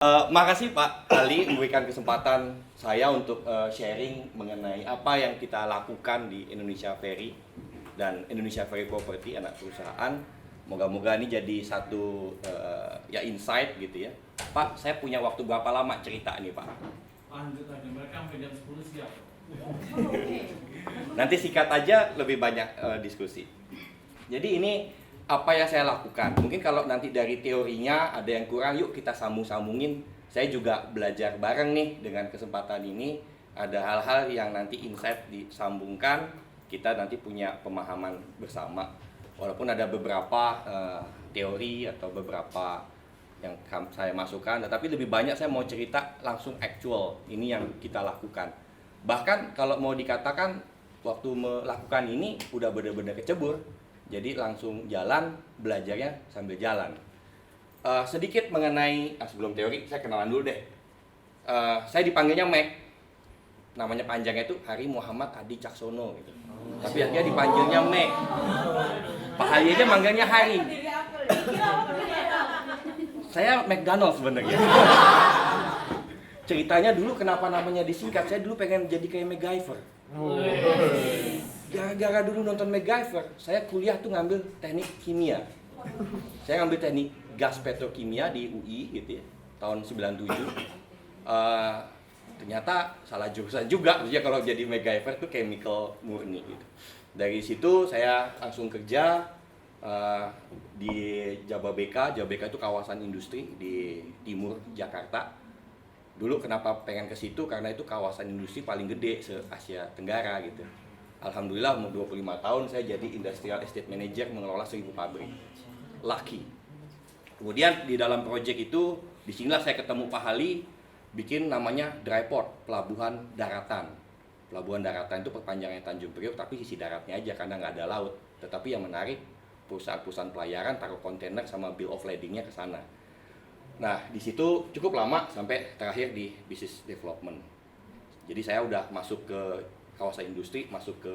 Makasih Pak Ali memberikan kesempatan saya untuk sharing mengenai apa yang kita lakukan di Indonesia Ferry dan Indonesia Ferry Property, anak perusahaan. Moga-moga ini jadi satu ya insight gitu ya. Pak, saya punya waktu berapa lama cerita nih Pak? Lanjut aja, mereka sampai jam 10 siap. Nanti sikat aja, lebih banyak diskusi. Jadi ini apa yang saya lakukan. Mungkin kalau nanti dari teorinya ada yang kurang, yuk kita sambung-sambungin. Saya juga belajar bareng nih dengan kesempatan ini. Ada hal-hal yang nanti insight disambungkan, kita nanti punya pemahaman bersama. Walaupun ada beberapa teori atau beberapa yang saya masukkan, tetapi lebih banyak saya mau cerita langsung actual. Ini yang kita lakukan. Bahkan kalau mau dikatakan waktu melakukan ini udah benar-benar kecebur. Jadi langsung jalan, belajarnya sambil jalan. Sedikit mengenai, sebelum teori, saya kenalan dulu deh. Saya dipanggilnya Mac. Namanya panjangnya itu Hari Muhammad Adi Caksono gitu. Tapi akhirnya dipanggilnya Mac. Pak Hari aja manggilnya Hari. Saya McDonald sebenarnya. Ceritanya dulu kenapa namanya disingkat, saya dulu pengen jadi kayak MacGyver. Gara-gara dulu nonton MacGyver, saya kuliah tuh ngambil teknik kimia. Saya ngambil teknik gas petrokimia di UI gitu ya, tahun 97. Ternyata salah jurusan juga, maksudnya kalau jadi MacGyver tuh chemical murni gitu. Dari situ saya langsung kerja di Jababeka. Jababeka itu kawasan industri di timur Jakarta. Dulu kenapa pengen ke situ, karena itu kawasan industri paling gede se-Asia Tenggara gitu. Alhamdulillah umur 25 tahun saya jadi Industrial Estate Manager mengelola 1000 pabrik. Lucky. Kemudian di dalam proyek itu, disinilah saya ketemu Pak Hali, bikin namanya Dryport, Pelabuhan Daratan. Pelabuhan Daratan itu perpanjangannya Tanjung Priok, tapi sisi daratnya aja karena nggak ada laut. Tetapi yang menarik, perusahaan-perusahaan pelayaran taruh kontainer sama bill of ladingnya ke sana. Nah, di situ cukup lama sampai terakhir di business development. Jadi saya udah masuk ke kawasan industri, masuk ke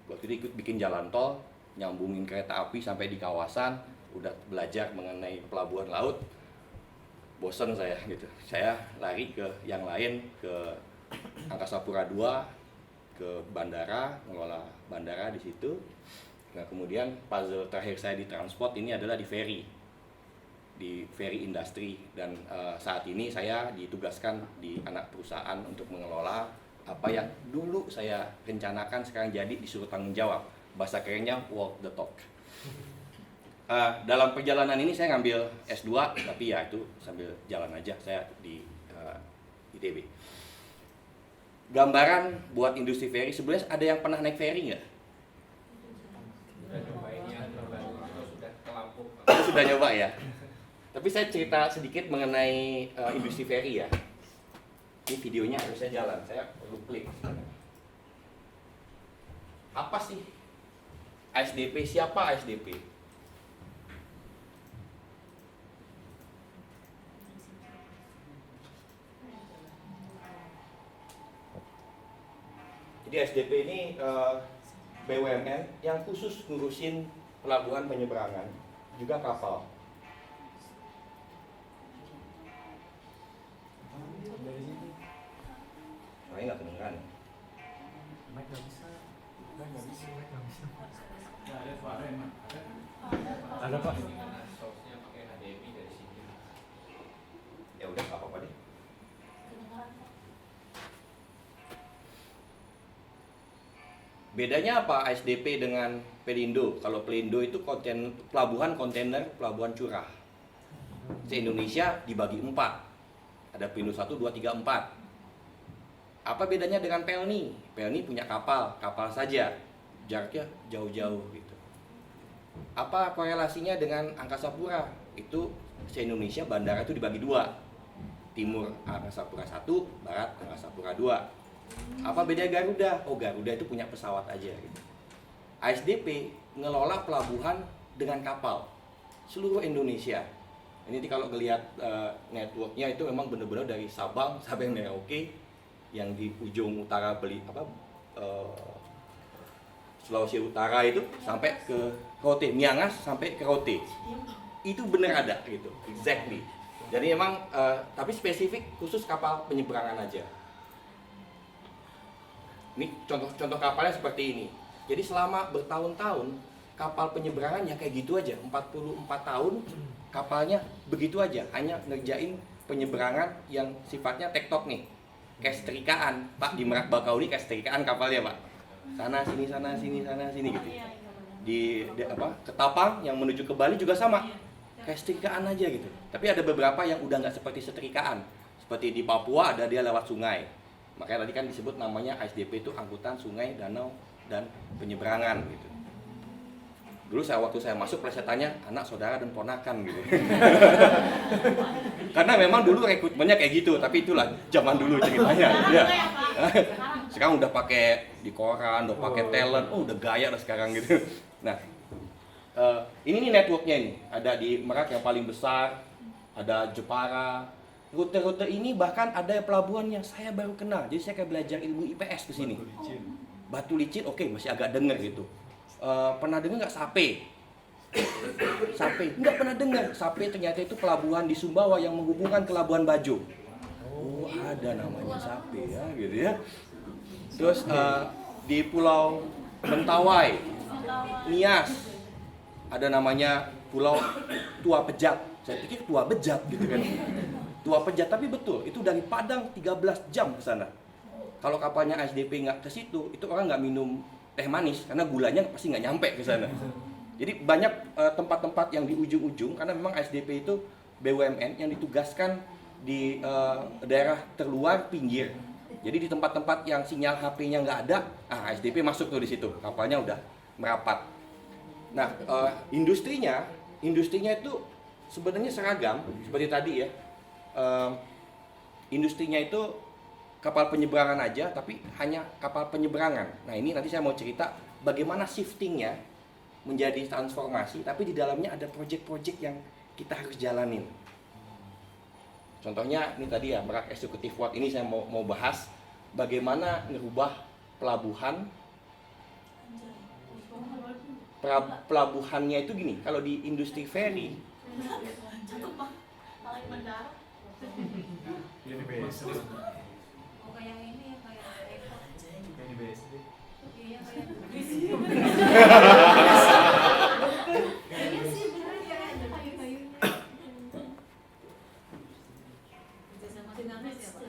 waktu itu ikut bikin jalan tol, nyambungin kereta api sampai di kawasan, udah belajar mengenai pelabuhan laut. Bosen saya gitu. Saya lari ke yang lain, ke Angkasa Pura II, ke bandara, mengelola bandara di situ. Nah, kemudian puzzle terakhir saya di transport ini adalah di ferry industry, dan saat ini saya ditugaskan di anak perusahaan untuk mengelola apa yang dulu saya rencanakan sekarang jadi disuruh tanggung jawab. Bahasa kerennya walk the talk. Dalam perjalanan ini saya ngambil S2, tapi ya itu sambil jalan aja saya di ITB. Gambaran buat industri ferry, sebenarnya ada yang pernah naik ferry nggak? Sudah nyoba ya? Tapi saya cerita sedikit mengenai industri ferry ya. Ini videonya harusnya jalan, saya perlu klik. Apa sih ASDP? Siapa ASDP? Jadi ASDP ini BUMN yang khusus ngurusin pelabuhan penyeberangan, juga kapal. Ini nggak kedengeran. Nggak bisa. Nggak ada suara emang. Ada Pak. Source-nya pakai HDMI dari sini. Ya udah, nggak apa-apa deh. Bedanya apa ASDP dengan Pelindo? Kalau Pelindo itu pelabuhan kontainer, pelabuhan curah. Se-Indonesia dibagi 4. Ada Pelindo 1, 2, 3, 4. Apa bedanya dengan Pelni? Pelni punya kapal saja, jaraknya jauh-jauh gitu. Apa korelasinya dengan Angkasa Pura? Itu se-Indonesia bandara itu dibagi 2. Timur Angkasa Pura 1, Barat Angkasa Pura 2. Apa beda Garuda? Oh, Garuda itu punya pesawat aja gitu. ASDP ngelola pelabuhan dengan kapal seluruh Indonesia. Ini kalau ngelihat networknya itu memang benar-benar dari Sabang sampai Merauke, yang di ujung utara Sulawesi Utara itu sampai ke Rote, Miangas sampai ke Rote. Itu benar ada gitu, exactly. Jadi emang tapi spesifik khusus kapal penyeberangan aja. Ini contoh kapalnya seperti ini. Jadi selama bertahun-tahun kapal penyeberangan ya kayak gitu aja, 44 tahun kapalnya begitu aja, hanya ngerjain penyeberangan yang sifatnya tektok nih. Kayak setrikaan, Pak, di Merak Bakahuni kayak setrikaan kapalnya, Pak. Sana sini gitu. Di Ketapang yang menuju ke Bali juga sama. Kayak setrikaan aja gitu. Tapi ada beberapa yang udah nggak seperti setrikaan. Seperti di Papua ada dia lewat sungai. Makanya tadi kan disebut namanya ASDP itu angkutan sungai, danau, dan penyeberangan gitu. Dulu waktu saya masuk plesetannya anak saudara dan ponakan gitu. Karena memang dulu rekrutmennya kayak gitu, tapi itulah zaman dulu ceritanya. Ya. Sekarang udah pakai di koran, udah pakai talent, udah gaya lah sekarang gitu. Nah, ini nih networknya ini. Ada di Merak yang paling besar, ada Jepara. Rute-rute ini bahkan ada pelabuhan yang saya baru kenal. Jadi saya kayak belajar ilmu IPS ke sini. Batu Licin, oke, masih agak denger gitu. Pernah dengar nggak Sape? Sape, nggak pernah dengar. Sape ternyata itu pelabuhan di Sumbawa yang menghubungkan ke Labuan Bajo. Oh, ada namanya Sape ya, gitu ya. Terus di Pulau Mentawai, Nias, ada namanya Pulau Tua Pejat. Saya pikir Tua Bejat gitu kan. Tua Pejat, tapi betul, itu dari Padang 13 jam ke sana. Kalau kapalnya ASDP nggak ke situ, itu orang nggak minum teh manis karena gulanya pasti nggak nyampe ke sana. Jadi banyak tempat-tempat yang di ujung-ujung karena memang ASDP itu BUMN yang ditugaskan di daerah terluar pinggir. Jadi di tempat-tempat yang sinyal HP-nya nggak ada, ASDP masuk tuh di situ, kapalnya udah merapat. Nah, industrinya itu sebenarnya seragam seperti tadi ya. Industrinya itu kapal penyeberangan aja, tapi hanya kapal penyeberangan. Nah ini nanti saya mau cerita bagaimana shiftingnya menjadi transformasi, tapi di dalamnya ada project-project yang kita harus jalanin. Contohnya ini tadi ya, Merak Executive Ward ini saya mau bahas bagaimana ngerubah pelabuhan. Pelabuhannya itu gini, kalau di industri ferry Jadi BSD. Kayak ini ya, kayak Jadi BSD. iya kayak iya sih benar ya, ada kayu-kayunya. Sama dinamis ya, Pak.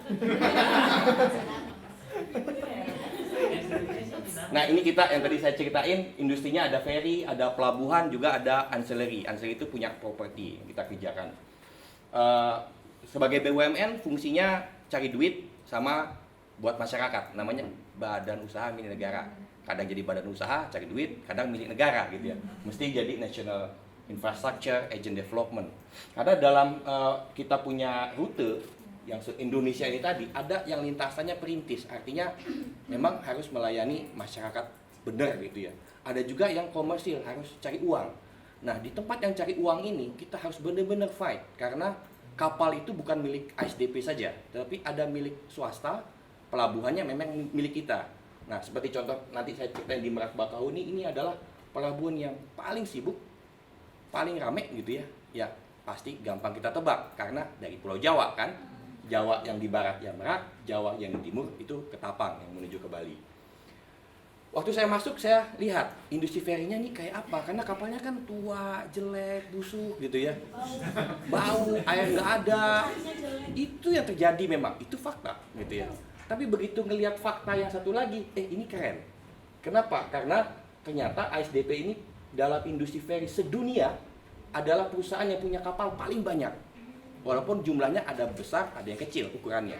Nah ini kita yang tadi saya ceritain, industrinya ada ferry, ada pelabuhan, juga ada ancillary. Ancillary itu punya properti yang kita kerjakan. Sebagai BUMN fungsinya cari duit sama buat masyarakat, namanya badan usaha milik negara. Kadang jadi badan usaha cari duit, kadang milik negara gitu ya. Mesti jadi National Infrastructure Agent Development. Karena dalam kita punya rute yang Indonesia ini tadi ada yang lintasannya perintis, artinya memang harus melayani masyarakat benar gitu ya. Ada juga yang komersil, harus cari uang. Nah di tempat yang cari uang ini kita harus benar-benar fight, karena kapal itu bukan milik ASDP saja, tapi ada milik swasta, pelabuhannya memang milik kita. Nah seperti contoh nanti saya ceritain di Merak Bakahuni, ini adalah pelabuhan yang paling sibuk, paling rame gitu ya. Ya pasti gampang kita tebak karena dari Pulau Jawa kan. Jawa yang di barat ya Merak, Jawa yang di timur itu Ketapang yang menuju ke Bali. Waktu saya masuk saya lihat industri ferry-nya nih kayak apa, karena kapalnya kan tua, jelek, busuk gitu ya. Bau, air nggak ada. Itu yang terjadi memang, itu fakta gitu ya. Tapi begitu ngelihat fakta yang satu lagi, ini keren. Kenapa? Karena ternyata ASDP ini dalam industri ferry sedunia adalah perusahaan yang punya kapal paling banyak. Walaupun jumlahnya ada besar, ada yang kecil ukurannya.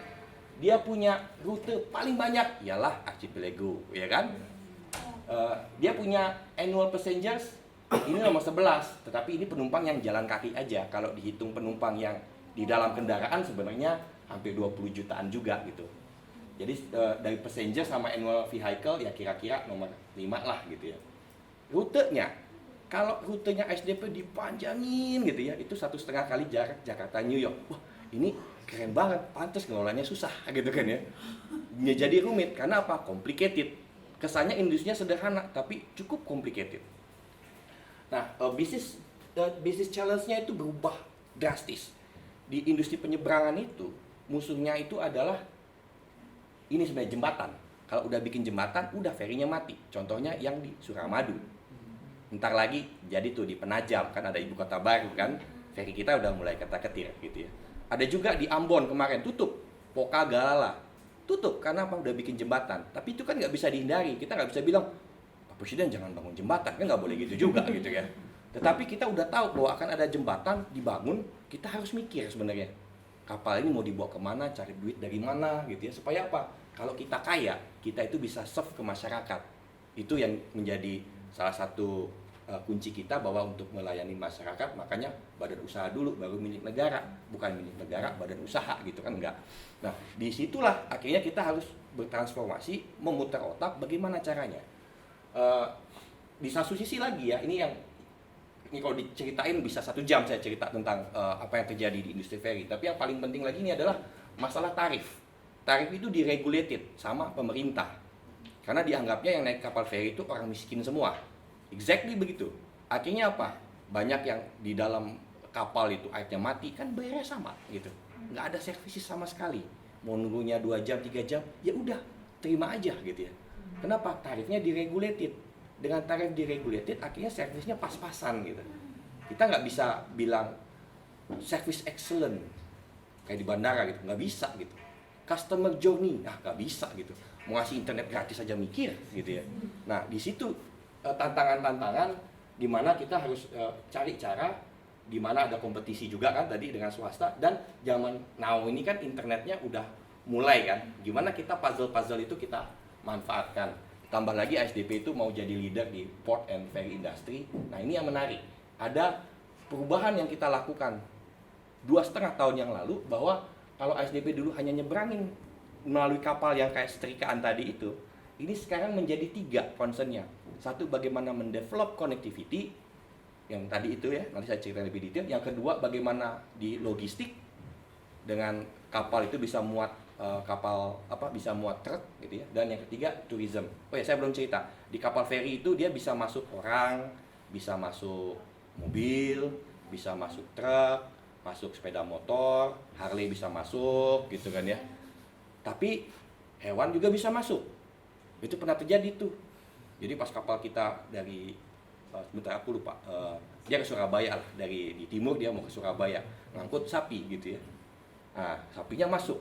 Dia punya rute paling banyak, ialah Archipelago, ya kan? Dia punya annual passengers, ini nomor 11, tetapi ini penumpang yang jalan kaki aja. Kalau dihitung penumpang yang di dalam kendaraan sebenarnya hampir 20 jutaan juga gitu. Jadi dari passenger sama annual vehicle ya kira-kira nomor 5 lah gitu ya. Rutenya, kalau rutenya ASDP dipanjangin gitu ya, itu 1,5 kali jarak Jakarta New York. Wah, ini keren banget, pantas ngelolanya susah gitu kan ya. Jadi rumit, karena apa? Complicated. Kesannya industrinya sederhana, tapi cukup complicated. Nah, bisnis challenge-nya itu berubah drastis. di industri penyeberangan itu musuhnya itu adalah ini sebenarnya jembatan. Kalau udah bikin jembatan, udah ferinya mati. Contohnya yang di Suramadu. Ntar lagi jadi tuh di Penajam, kan ada ibu kota baru kan, feri kita udah mulai ketar-ketir gitu ya. Ada juga di Ambon kemarin tutup, Poka Galala tutup karena apa? Udah bikin jembatan. Tapi itu kan nggak bisa dihindari. Kita nggak bisa bilang Pak Presiden jangan bangun jembatan, kan nggak boleh gitu juga gitu ya. Tetapi kita udah tahu bahwa akan ada jembatan dibangun, kita harus mikir sebenarnya kapal ini mau dibawa kemana, cari duit dari mana gitu ya, supaya apa? Kalau kita kaya, kita itu bisa serve ke masyarakat. Itu yang menjadi salah satu kunci kita bahwa untuk melayani masyarakat, makanya badan usaha dulu, baru milik negara. Bukan milik negara, badan usaha gitu kan, enggak. Nah, disitulah akhirnya kita harus bertransformasi, memutar otak bagaimana caranya. Di satu sisi lagi ya, ini kalau diceritain bisa 1 jam saya cerita tentang apa yang terjadi di industri ferry. Tapi yang paling penting lagi ini adalah masalah tarif. Tarif itu diregulated sama pemerintah. Karena dianggapnya yang naik kapal ferry itu orang miskin semua. Exactly begitu. Akhirnya apa? Banyak yang di dalam kapal itu airnya mati, kan bayarnya sama gitu. Nggak ada services sama sekali. Mau nunggunya 2 jam, 3 jam, ya udah terima aja gitu ya. Kenapa? Tarifnya diregulated. Dengan tarif diregulated, akhirnya servisnya pas-pasan gitu. Kita nggak bisa bilang service excellent kayak di bandara gitu, nggak bisa gitu. Customer journey, nggak bisa gitu. Mau ngasih internet gratis aja mikir gitu ya. Nah, di situ tantangan-tantangan di mana kita harus cari cara, di mana ada kompetisi juga kan tadi dengan swasta, dan zaman now ini kan internetnya udah mulai kan. Gimana kita puzzle-puzzle itu kita manfaatkan. Tambah lagi ASDP itu mau jadi leader di port and ferry industry. Nah, ini yang menarik. Ada perubahan yang kita lakukan 2,5 tahun yang lalu, bahwa kalau ASDP dulu hanya nyebrangin melalui kapal yang kayak setrikaan tadi itu, ini sekarang menjadi 3 concernnya. Satu, bagaimana mendevelop connectivity, yang tadi itu ya, nanti saya cerita lebih detail. Yang kedua, bagaimana di logistik, dengan kapal itu bisa muat bisa muat truk gitu ya. Dan yang ketiga, tourism. Oh ya, saya belum cerita. Di kapal feri itu dia bisa masuk orang, bisa masuk mobil, bisa masuk truk, masuk sepeda motor, Harley bisa masuk gitu kan ya. Tapi hewan juga bisa masuk. Itu pernah terjadi tuh. Jadi pas kapal kita dari sebentar aku lupa, dia ke Surabaya lah, dari di timur dia mau ke Surabaya, ngangkut sapi gitu ya. Nah, sapinya masuk.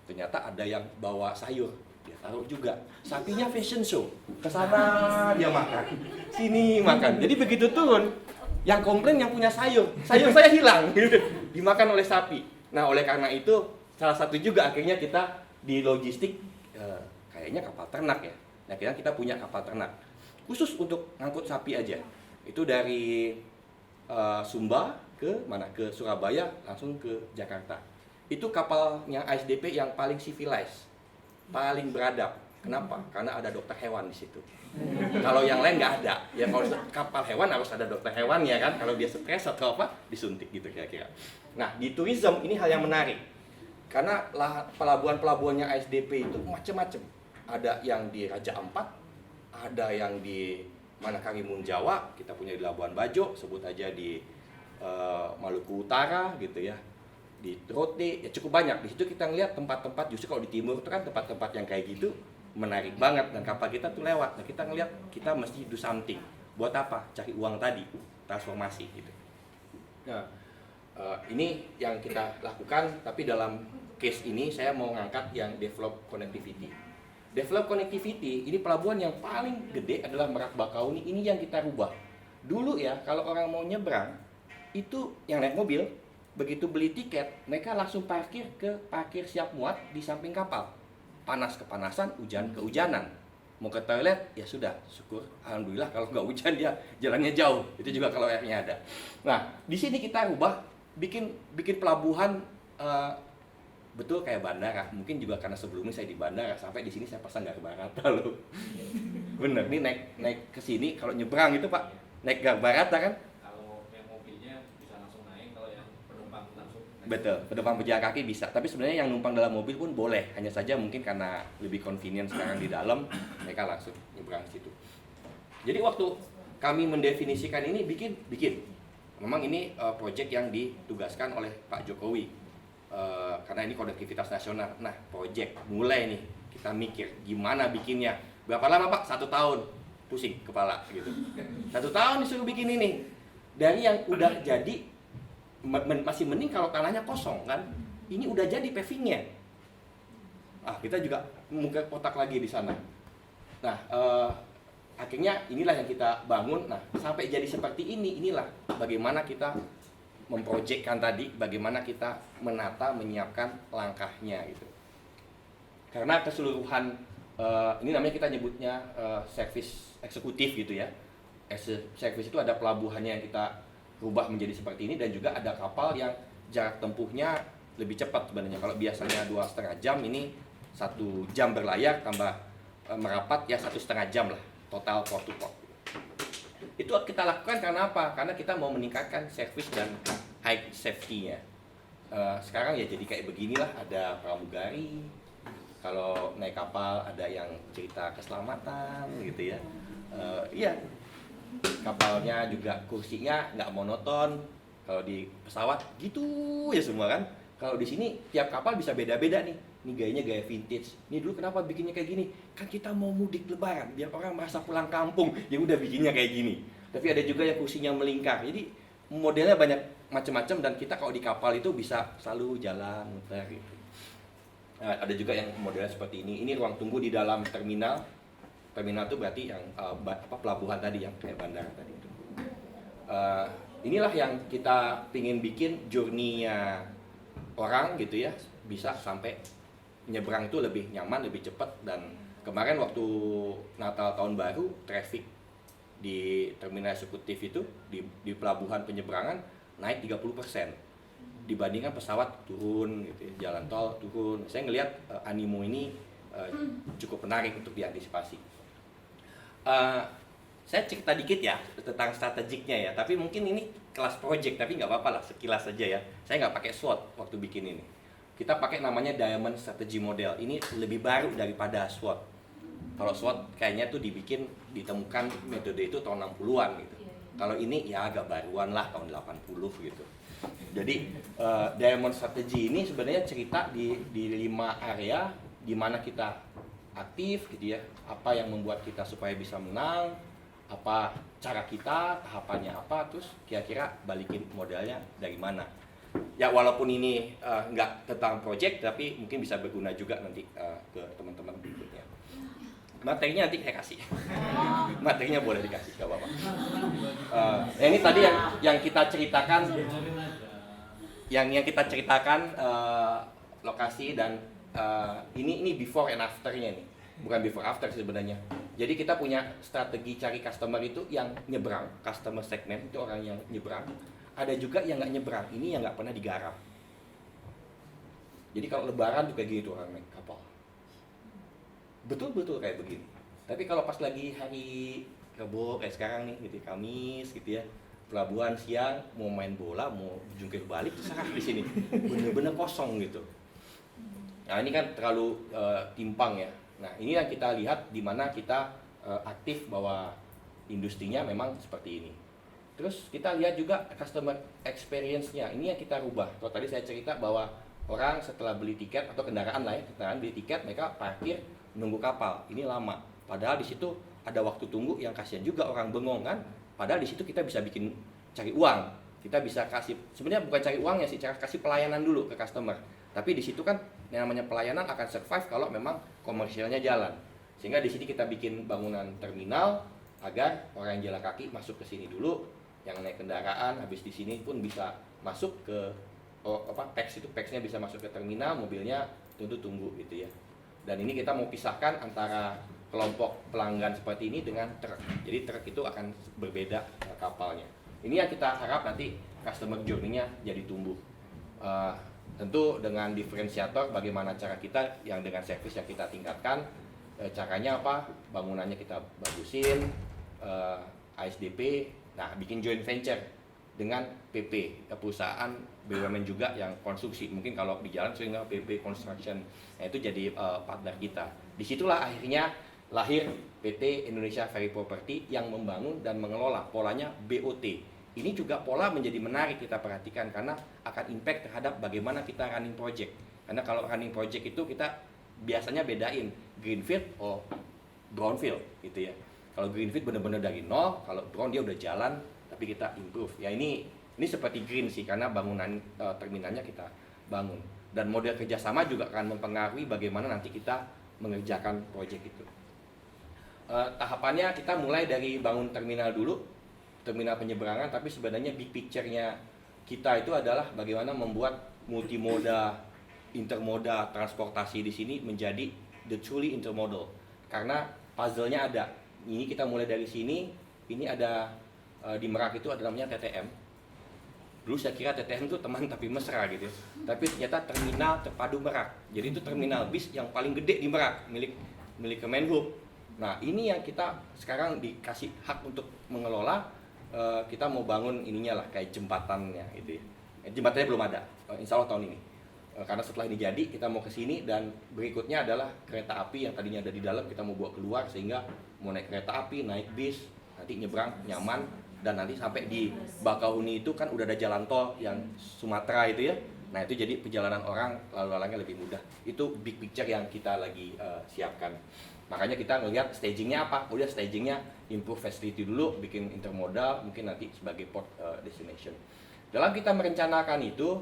Ternyata ada yang bawa sayur, dia taruh juga. Sapinya fashion show, ke sana dia makan, sini makan. Jadi begitu turun, yang komplain yang punya sayur saya hilang, dimakan oleh sapi. Nah, oleh karena itu salah satu juga akhirnya kita di logistik kayaknya kapal ternak ya. Nah, kita punya kapal ternak khusus untuk ngangkut sapi aja. Itu dari Sumba ke mana? Ke Surabaya langsung ke Jakarta. Itu kapalnya ASDP yang paling civilized, paling beradab. Kenapa? Karena ada dokter hewan di situ. Kalau yang lain nggak ada. Ya kalau kapal hewan harus ada dokter hewan ya kan. Kalau dia stres atau apa, disuntik gitu kira-kira. Nah, di tourism ini hal yang menarik. Karena pelabuhan-pelabuhannya ASDP itu macam-macam. Ada yang di Raja Ampat, ada yang di Karimun Jawa, kita punya di Labuan Bajo, sebut aja di Maluku Utara gitu ya. Di Rote, ya cukup banyak. Di situ kita ngeliat tempat-tempat, justru kalau di timur itu kan tempat-tempat yang kayak gitu menarik banget, dan kapal kita tuh lewat. Nah, kita ngeliat kita mesti do something. Buat apa? Cari uang tadi, transformasi gitu. Nah, ini yang kita lakukan, tapi dalam case ini saya mau ngangkat yang develop connectivity. Develop connectivity, ini pelabuhan yang paling gede adalah Merak Bakauheni, ini yang kita rubah. Dulu ya, kalau orang mau nyebrang, itu yang naik mobil, begitu beli tiket, mereka langsung parkir ke parkir siap muat di samping kapal. Panas kepanasan, hujan kehujanan. Mau ke toilet, ya sudah, syukur. Alhamdulillah kalau nggak hujan dia jalannya jauh. Itu juga kalau airnya ada. Nah, di sini kita rubah, bikin pelabuhan betul kayak bandara. Mungkin juga karena sebelumnya saya di bandara, sampai di sini saya pasang garba rata loh. Bener, nih naik ke sini, kalau nyebrang itu Pak, naik garba rata kan? Betul, penumpang pejalan kaki bisa. Tapi sebenarnya yang numpang dalam mobil pun boleh. Hanya saja mungkin karena lebih convenient sekarang di dalam, mereka langsung nyebrang situ. Jadi waktu kami mendefinisikan ini bikin. Memang ini proyek yang ditugaskan oleh Pak Jokowi. karena ini konektivitas nasional. Nah, project mulai nih kita mikir gimana bikinnya. Berapa lama Pak? 1 tahun. Pusing kepala gitu. 1 tahun disuruh bikin ini. Dari yang udah jadi masih mending kalau tanahnya kosong kan. Ini udah jadi pavingnya. Kita juga mungkin kotak lagi di sana. Nah, akhirnya inilah yang kita bangun. Nah, sampai jadi seperti ini, inilah bagaimana kita memprojekkan tadi, bagaimana kita menata, menyiapkan langkahnya gitu. Karena keseluruhan ini namanya kita nyebutnya service eksekutif gitu ya. Service itu ada pelabuhannya yang kita rubah menjadi seperti ini, dan juga ada kapal yang jarak tempuhnya lebih cepat sebenarnya. Kalau biasanya 2,5 jam, ini 1 jam berlayar tambah merapat ya 1,5 jam lah total port to port. Itu kita lakukan karena apa? Karena kita mau meningkatkan service dan high safety-nya. Sekarang ya jadi kayak beginilah, ada pramugari. Kalau naik kapal ada yang cerita keselamatan gitu ya. Iya, kapalnya juga kursinya nggak monoton. Kalau di pesawat gitu ya semua kan. Kalau di sini tiap kapal bisa beda-beda nih. Ini gayanya gaya vintage. Ini dulu kenapa bikinnya kayak gini? Kan kita mau mudik lebaran, biar orang merasa pulang kampung. Ya udah bikinnya kayak gini. Tapi ada juga yang kursinya melingkar. Jadi modelnya banyak macam-macam, dan kita kalau di kapal itu bisa selalu jalan muter gitu. Nah, ada juga yang modelnya seperti ini. Ini ruang tunggu di dalam terminal. Terminal itu berarti yang pelabuhan tadi, yang kayak bandara tadi itu. Inilah yang kita pingin bikin journey-nya orang gitu ya, bisa sampai nyebrang itu lebih nyaman, lebih cepat. Dan kemarin waktu Natal tahun baru, traffic di terminal eksekutif itu di pelabuhan penyeberangan naik 30% dibandingkan pesawat turun gitu ya, jalan tol turun. Saya ngelihat animo ini cukup menarik untuk diantisipasi. Saya cerita dikit ya tentang strategiknya ya, tapi mungkin ini kelas project, tapi nggak apa-apa lah, sekilas saja ya. Saya nggak pakai SWOT waktu bikin ini. Kita pakai namanya Diamond Strategy Model. Ini lebih baru daripada SWOT. Kalau SWOT kayaknya tuh ditemukan metode itu tahun 60-an gitu. Kalau ini ya agak baruan lah, tahun 80 gitu. Jadi Diamond Strategy ini sebenarnya cerita di 5 area di mana kita aktif gitu ya. Apa yang membuat kita supaya bisa menang, apa cara kita, tahapannya apa, terus kira-kira balikin modalnya dari mana. Ya walaupun ini nggak tentang project, tapi mungkin bisa berguna juga nanti ke teman-teman berikutnya. Materinya nanti saya kasih. Materinya boleh dikasih, nggak apa-apa. Ini tadi yang kita ceritakan, yang kita ceritakan lokasi, dan ini before and after-nya nih. Bukan before after sebenarnya. Jadi kita punya strategi cari customer itu yang nyebrang, customer segment itu orang yang nyebrang. Ada juga yang nggak nyebrang, ini yang nggak pernah digarap. Jadi kalau lebaran juga gitu orang naik kapal. Betul-betul kayak begini. Tapi kalau pas lagi hari Rebo kayak sekarang nih, gitu, Kamis gitu ya, pelabuhan siang mau main bola, mau jungkir balik, terserah di sini, bener-bener kosong gitu. Nah ini kan terlalu timpang ya. Nah ini yang kita lihat di mana kita aktif bahwa industrinya memang seperti ini. Terus kita lihat juga customer experience-nya, ini yang kita rubah. Kalau tadi saya cerita bahwa orang setelah beli tiket atau kendaraan lah ya, kendaraan beli tiket, mereka parkir nunggu kapal, ini lama. Padahal di situ ada waktu tunggu yang kasihan juga, orang bengong kan. Padahal di situ kita bisa bikin cari uang, kita bisa kasih, sebenarnya bukan cari uangnya sih, cara kasih pelayanan dulu ke customer. Tapi di situ kan yang namanya pelayanan akan survive kalau memang komersialnya jalan. Sehingga di sini kita bikin bangunan terminal agar orang yang jalan kaki masuk ke sini dulu, yang naik kendaraan habis di sini pun bisa masuk ke PAX-nya bisa masuk ke terminal, mobilnya tentu tunggu gitu ya. Dan ini kita mau pisahkan antara kelompok pelanggan seperti ini dengan truk. Jadi truk itu akan berbeda kapalnya. Ini yang kita harap nanti customer journey-nya jadi tumbuh. Tentu dengan diferensiator bagaimana cara kita yang dengan service yang kita tingkatkan, caranya apa? Bangunannya kita bagusin, ASDP, nah bikin joint venture dengan PP, perusahaan BUMN juga yang konstruksi. Mungkin kalau di jalan sehingga PP Construction, nah itu jadi partner kita. Disitulah akhirnya lahir PT Indonesia Ferry Property yang membangun dan mengelola, polanya BOT. ini juga pola menjadi menarik kita perhatikan karena akan impact terhadap bagaimana kita running project. Karena kalau running project itu kita biasanya bedain greenfield atau brownfield gitu ya. Kalau greenfield benar-benar dari nol, kalau brown dia udah jalan tapi kita improve. Ya ini seperti green sih karena bangunan terminalnya kita bangun. Dan model kerjasama juga akan mempengaruhi bagaimana nanti kita mengerjakan project itu. Tahapannya kita mulai dari bangun terminal dulu, terminal penyeberangan, tapi sebenarnya big picture-nya kita itu adalah bagaimana membuat multimoda, intermoda transportasi di sini menjadi the truly intermodal. Karena puzzle-nya ada. Ini kita mulai dari sini, ini ada di Merak itu ada namanya TTM. Dulu saya kira TTM itu teman tapi mesra gitu. Tapi ternyata terminal terpadu Merak. Jadi itu terminal bis yang paling gede di Merak, milik Kemenhub. Nah, ini yang kita sekarang dikasih hak untuk mengelola. Kita mau bangun ininya lah, kayak jembatannya gitu ya. Jembatannya belum ada, insya Allah tahun ini. Karena setelah ini jadi, kita mau ke sini dan berikutnya adalah kereta api yang tadinya ada di dalam, kita mau bawa keluar sehingga mau naik kereta api, naik bis, nanti nyebrang nyaman, dan nanti sampai di Bakahuni itu kan udah ada jalan tol yang Sumatera itu ya. Nah, itu jadi perjalanan orang lalu lalangnya lebih mudah. Itu big picture yang kita lagi siapkan. Makanya kita ngelihat stagingnya apa? Udah stagingnya improve facility dulu, bikin intermodal, mungkin nanti sebagai port destination. Dalam kita merencanakan itu,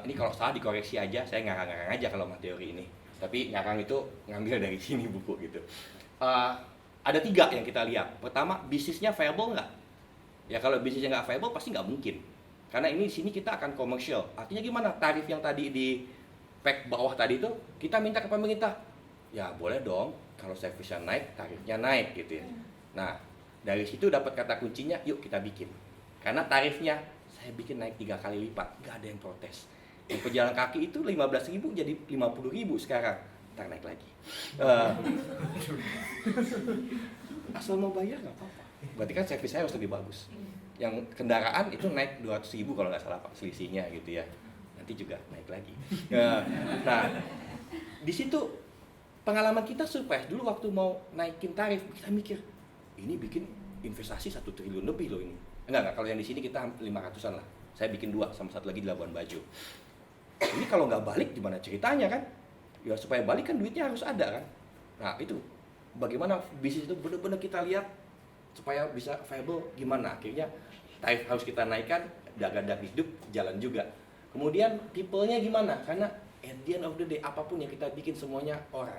ini kalau salah dikoreksi aja, saya ngarang-ngarang aja kalau teori ini. Tapi ngarang itu ngambil dari sini buku gitu. Ada 3 yang kita lihat. Pertama, bisnisnya viable nggak? Ya kalau bisnisnya nggak viable pasti nggak mungkin. Karena ini di sini kita akan commercial. Artinya gimana? Tarif yang tadi di pack bawah tadi itu kita minta ke pemerintah. Ya boleh dong, kalau servisnya naik, tarifnya naik gitu ya. Nah, dari situ dapat kata kuncinya, yuk kita bikin. Karena tarifnya saya bikin naik 3 kali lipat, nggak ada yang protes. Yang pejalan kaki itu 15.000 jadi 50.000 sekarang, ntar naik lagi. Asal mau bayar nggak apa-apa. Berarti kan servis saya harus lebih bagus. Yang kendaraan itu naik 200.000 kalau nggak salah Pak, selisihnya gitu ya. Nanti juga naik lagi. Nah, di situ pengalaman kita surprise. Dulu waktu mau naikin tarif, kita mikir, ini bikin investasi 1 triliun lebih loh ini. Enggak, kalau yang di sini kita 500-an lah. Saya bikin 2, sama 1 lagi di Labuan Bajo. Ini kalau nggak balik gimana ceritanya kan? Ya supaya balik kan duitnya harus ada kan? Nah itu, bagaimana bisnis itu benar-benar kita lihat supaya bisa viable gimana? Akhirnya tarif harus kita naikkan, dagang hidup jalan juga. Kemudian people-nya gimana? Karena at the end of the day, apapun yang kita bikin semuanya orang.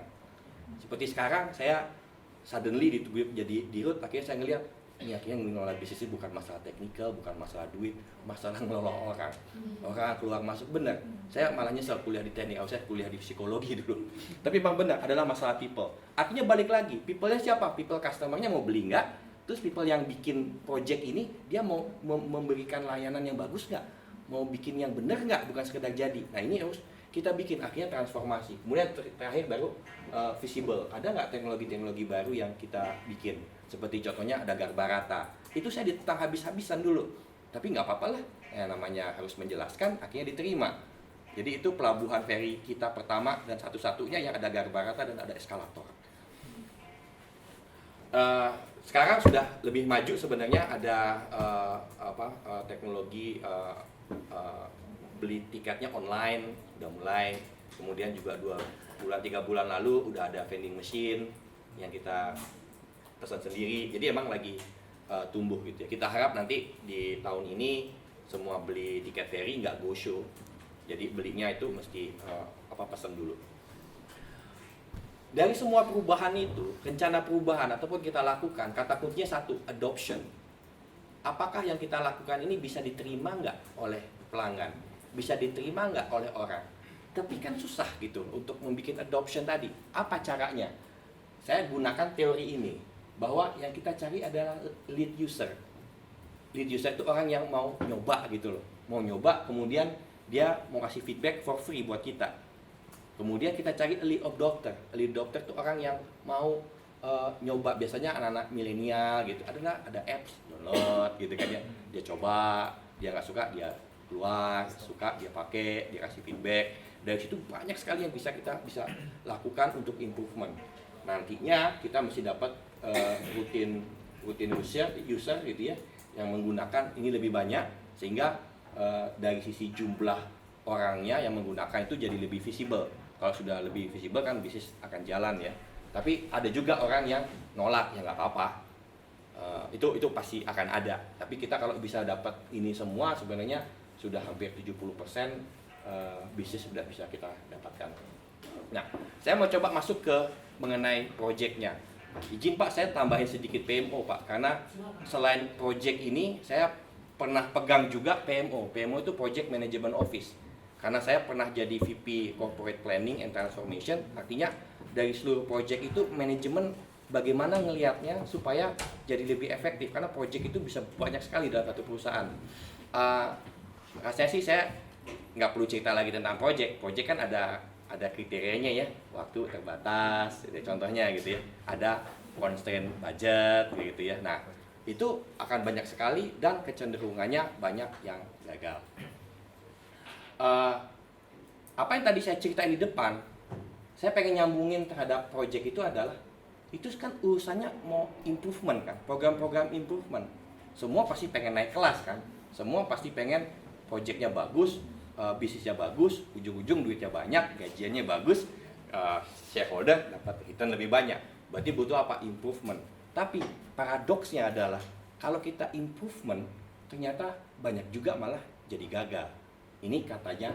Seperti sekarang, saya suddenly jadi dirut, akhirnya saya ngeliat, ini akhirnya mengelola bisnis itu bukan masalah teknikal, bukan masalah duit, masalah ngelola orang. Orang keluar masuk, benar. Saya malah nyesel kuliah di teknik, saya kuliah di psikologi dulu. Tapi memang benar, adalah masalah people. Artinya balik lagi, people-nya siapa? People customer-nya mau beli nggak? Terus people yang bikin project ini, dia mau memberikan layanan yang bagus nggak? Mau bikin yang benar nggak? Bukan sekedar jadi. Nah ini harus kita bikin, akhirnya transformasi. Kemudian terakhir baru visible. Ada nggak teknologi-teknologi baru yang kita bikin? Seperti contohnya ada Garbarata. Itu saya ditentang habis-habisan dulu. Tapi nggak apa-apa lah, ya, namanya harus menjelaskan, akhirnya diterima. Jadi itu pelabuhan feri kita pertama dan satu-satunya yang ada Garbarata dan ada eskalator. Sekarang sudah lebih maju sebenarnya, ada teknologi beli tiketnya online, udah mulai. Kemudian juga 2-3 bulan lalu udah ada vending machine yang kita pesan sendiri. Jadi emang lagi tumbuh gitu ya. Kita harap nanti di tahun ini semua beli tiket ferry nggak go show. Jadi belinya itu mesti pesan dulu. Dari semua perubahan itu, rencana perubahan ataupun kita lakukan, kata kuncinya satu, adoption. Apakah yang kita lakukan ini bisa diterima nggak oleh pelanggan? Bisa diterima nggak oleh orang? Tapi kan susah gitu untuk membuat adoption tadi. Apa caranya? Saya gunakan teori ini, bahwa yang kita cari adalah lead user. Lead user itu orang yang mau nyoba gitu loh. Mau nyoba, kemudian dia mau kasih feedback for free buat kita. Kemudian kita cari lead adopter. Lead adopter itu orang yang mau nyoba, biasanya anak-anak milenial gitu. Ada apps, download gitu kan ya. Dia coba, dia nggak suka, dia keluar, suka, dia pakai, dia kasih feedback. Dari situ banyak sekali yang kita bisa lakukan untuk improvement. Nantinya kita mesti dapat rutin user gitu ya, yang menggunakan ini lebih banyak, sehingga dari sisi jumlah orangnya yang menggunakan itu jadi lebih visible. Kalau sudah lebih visible kan bisnis akan jalan ya. Tapi ada juga orang yang nolak, ya nggak apa-apa. Itu pasti akan ada. Tapi kita kalau bisa dapat ini semua sebenarnya sudah hampir 70% bisnis sudah bisa kita dapatkan. Nah, saya mau coba masuk ke mengenai projectnya. Izin Pak, saya tambahin sedikit PMO Pak, karena selain project ini saya pernah pegang juga PMO. PMO itu Project Management Office. Karena saya pernah jadi VP Corporate Planning and Transformation, artinya dari seluruh project itu manajemen bagaimana ngelihatnya supaya jadi lebih efektif, karena project itu bisa banyak sekali dalam satu perusahaan. Rasanya sih saya nggak perlu cerita lagi tentang project. Project kan ada kriterianya ya, waktu terbatas, contohnya gitu ya, ada constraint budget gitu ya. Nah, itu akan banyak sekali dan kecenderungannya banyak yang gagal. Apa yang tadi saya ceritain di depan, saya pengen nyambungin terhadap project itu adalah, itu kan urusannya mau improvement kan, program-program improvement. Semua pasti pengen naik kelas kan, semua pasti pengen projectnya bagus, bisnisnya bagus, ujung-ujung duitnya banyak, gajiannya bagus, shareholder dapat return lebih banyak. Berarti butuh apa? Improvement. Tapi paradoksnya adalah kalau kita improvement ternyata banyak juga malah jadi gagal. Ini katanya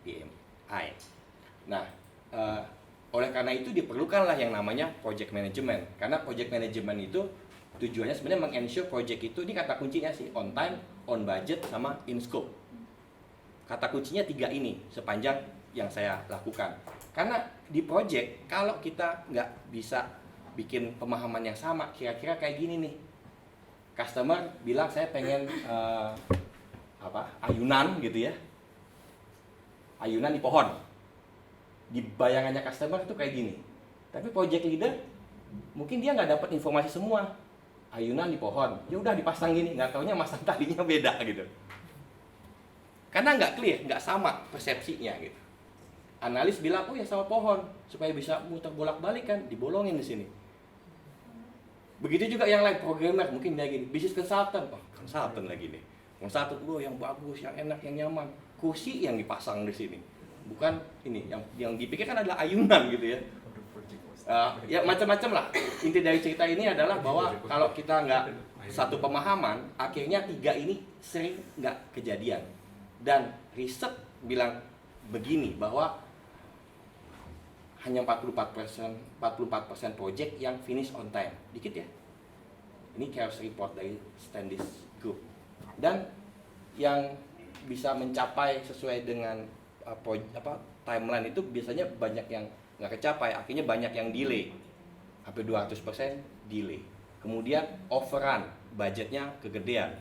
PMI. Nah, oleh karena itu diperlukanlah yang namanya project management. Karena project management itu tujuannya sebenarnya meng-ensure project itu, ini kata kuncinya sih, on time, on budget, sama in scope. Kata kuncinya 3 ini sepanjang yang saya lakukan. Karena di project, kalau kita nggak bisa bikin pemahaman yang sama, kira-kira kayak gini nih. Customer bilang saya pengen ayunan gitu ya. Ayunan di pohon. Di bayangannya customer itu kayak gini. Tapi project leader mungkin dia nggak dapat informasi semua. Ayunan di pohon, ya udah dipasang gini, nggak taunya masang talinya beda gitu. Karena nggak clear, nggak sama persepsinya gitu. Analis bilang, oh ya sama pohon, supaya bisa muter bolak-balik kan, dibolongin di sini. Begitu juga yang lain, programmer mungkin dia gini, business consultant, oh consultant lagi nih. Consultant, yang bagus, yang enak, yang nyaman, kursi yang dipasang di sini. Bukan ini, yang dipikirkan adalah ayunan gitu ya. Ya macam-macam lah. Inti dari cerita ini adalah bahwa kalau kita nggak satu pemahaman, akhirnya 3 ini sering nggak kejadian. Dan riset bilang begini, bahwa hanya 44% project yang finish on time. Dikit ya. Ini chaos report dari Standish Group. Dan yang bisa mencapai sesuai dengan timeline itu biasanya banyak yang nggak kecapai, akhirnya banyak yang delay, hampir 200% delay. Kemudian overrun, budgetnya kegedean,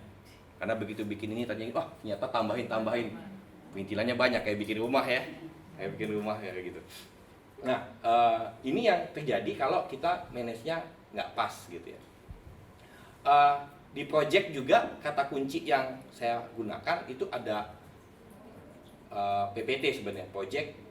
karena begitu bikin ini ternyata tambahin, perintilannya banyak, kayak bikin rumah ya, kayak gitu. Nah, ini yang terjadi kalau kita manage-nya nggak pas gitu ya. Di project juga kata kunci yang saya gunakan itu ada PPT sebenarnya, project,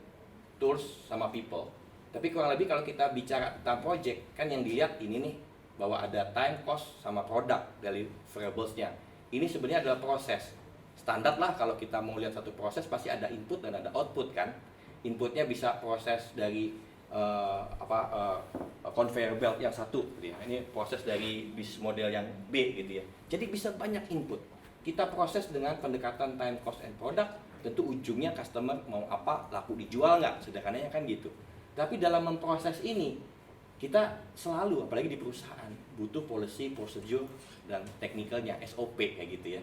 tools, sama people. Tapi kurang lebih kalau kita bicara tentang project, kan yang dilihat ini nih, bahwa ada time, cost, sama product deliverables-nya. Ini sebenarnya adalah proses. Standar lah kalau kita mau lihat satu proses pasti ada input dan ada output kan. Inputnya bisa proses dari conveyor belt yang satu gitu ya. Ini proses dari bisnis model yang B gitu ya. Jadi bisa banyak input. Kita proses dengan pendekatan time, cost, and product. Tentu ujungnya customer mau apa, laku dijual nggak, sederhananya kan gitu. Tapi dalam memproses ini, kita selalu, apalagi di perusahaan, butuh policy, procedure, dan technicalnya, SOP kayak gitu ya.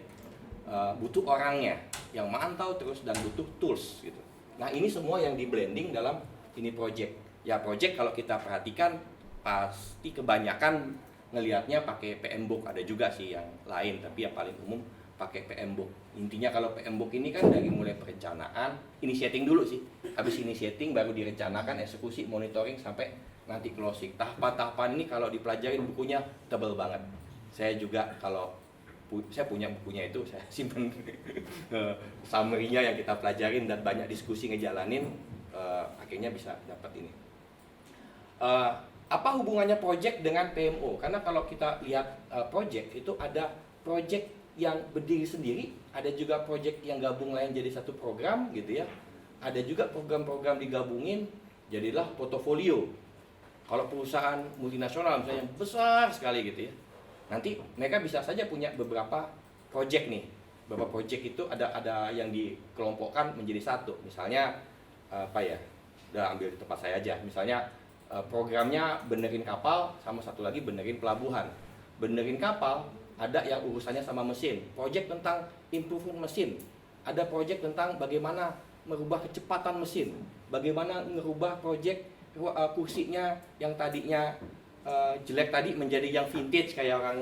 Butuh orangnya yang mantau terus, dan butuh tools gitu. Nah ini semua yang di blending dalam ini project. Ya project kalau kita perhatikan pasti kebanyakan ngelihatnya pakai PM Book, ada juga sih yang lain, tapi yang paling umum pakai PM Book. Intinya kalau PM Book ini kan dari mulai perencanaan, initiating dulu sih. Habis initiating baru direncanakan, eksekusi, monitoring, sampai nanti closing. Tahapan-tahapan ini kalau dipelajarin bukunya tebal banget. Saya juga kalau saya punya bukunya itu, saya simpen summary-nya yang kita pelajarin dan banyak diskusi ngejalanin, akhirnya bisa dapat ini. Apa hubungannya project dengan PMO? Karena kalau kita lihat project itu ada project yang berdiri sendiri, ada juga project yang gabung lain jadi satu program gitu ya. Ada juga program-program digabungin jadilah portofolio. Kalau perusahaan multinasional misalnya besar sekali gitu ya, nanti mereka bisa saja punya beberapa project nih. Beberapa project itu ada yang dikelompokkan menjadi satu. Misalnya apa ya? Udah ambil di tempat saya aja. Misalnya programnya benerin kapal, sama satu lagi benerin pelabuhan. Benerin kapal ada yang urusannya sama mesin, project tentang improvement mesin. Ada project tentang bagaimana merubah kecepatan mesin, bagaimana merubah project kursinya yang tadinya jelek tadi menjadi yang vintage kayak orang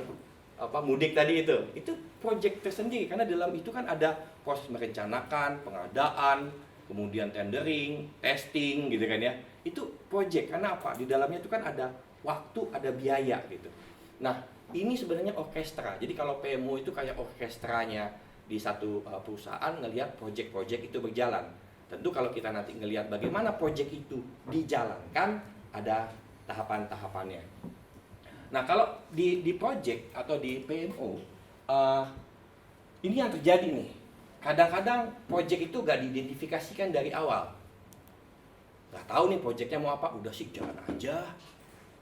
mudik tadi itu project tersendiri, karena dalam itu kan ada proses merencanakan, pengadaan, kemudian tendering, testing gitu kan ya. Itu project karena apa? Di dalamnya itu kan ada waktu, ada biaya gitu. Nah, ini sebenarnya orkestra. Jadi kalau PMO itu kayak orkestranya di satu perusahaan ngelihat project-project itu berjalan. Tentu kalau kita nanti ngelihat bagaimana project itu dijalankan, ada tahapan-tahapannya. Nah, kalau di project atau di PMO, ini yang terjadi nih. Kadang-kadang project itu gak diidentifikasikan dari awal. Gak tahu nih projectnya mau apa, udah sih jalan aja.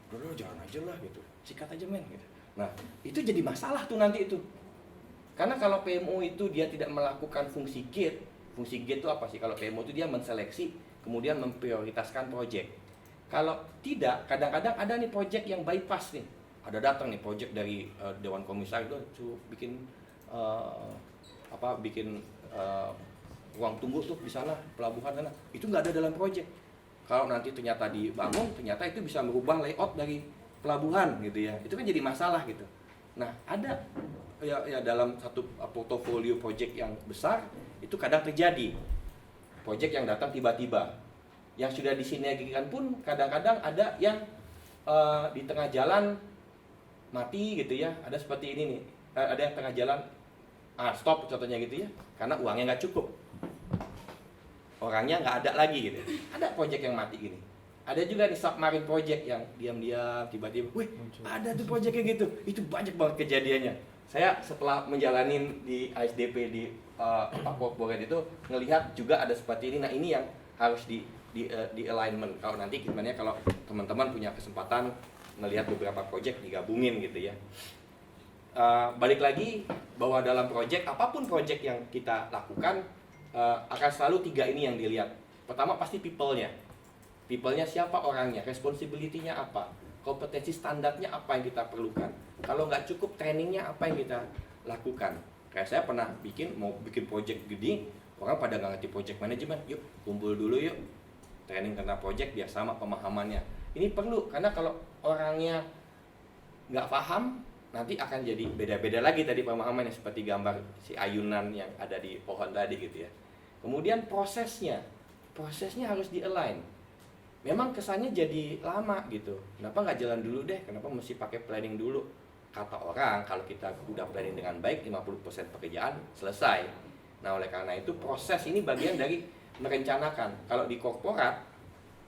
Udah jalan aja lah gitu. Sikat aja men gitu. Nah, itu jadi masalah tuh nanti itu. Karena kalau PMO itu dia tidak melakukan fungsi gate. Fungsi gate itu apa sih? Kalau PMO itu dia menseleksi, kemudian memprioritaskan project. Kalau tidak, kadang-kadang ada nih project yang bypass nih. Ada datang nih project dari Dewan Komisaris itu bikin ruang tunggu tuh di sana, pelabuhan sana. Itu nggak ada dalam project. Kalau nanti ternyata dibangun, ternyata itu bisa merubah layout dari pelabuhan gitu ya. Itu kan jadi masalah gitu. Nah, ada ya dalam satu portofolio project yang besar itu kadang terjadi project yang datang tiba-tiba, yang sudah disinergikan pun kadang-kadang ada yang di tengah jalan mati gitu ya. Ada seperti ini nih, ada yang tengah jalan stop contohnya gitu ya, karena uangnya nggak cukup, orangnya nggak ada lagi gitu. Ada project yang mati gini. Ada juga nih submarine project yang diam-diam tiba-tiba, wih ada tuh project kayak gitu. Itu banyak banget kejadiannya. Saya setelah menjalanin di ASDP di corporate itu ngelihat juga ada seperti ini. Nah, ini yang harus di alignment. Kalau nanti gimana kalau teman-teman punya kesempatan ngelihat beberapa project digabungin gitu ya. Balik lagi bahwa dalam project, apapun project yang kita lakukan akan selalu 3 ini yang dilihat. Pertama pasti people-nya. People-nya siapa orangnya, responsibility-nya apa, kompetensi standarnya apa yang kita perlukan. Kalau nggak cukup trainingnya apa yang kita lakukan. Kayak saya pernah mau bikin project gede, orang pada nggak ngerti project management, yuk kumpul dulu yuk, training tentang project biar sama pemahamannya. Ini perlu, karena kalau orangnya nggak paham, nanti akan jadi beda-beda lagi tadi pemahamannya, seperti gambar si ayunan yang ada di pohon tadi gitu ya. Kemudian prosesnya harus di-align. Memang kesannya jadi lama gitu. Kenapa nggak jalan dulu deh? Kenapa mesti pakai planning dulu? Kata orang, kalau kita udah planning dengan baik, 50% pekerjaan selesai. Nah, oleh karena itu proses ini bagian dari merencanakan. Kalau di korporat,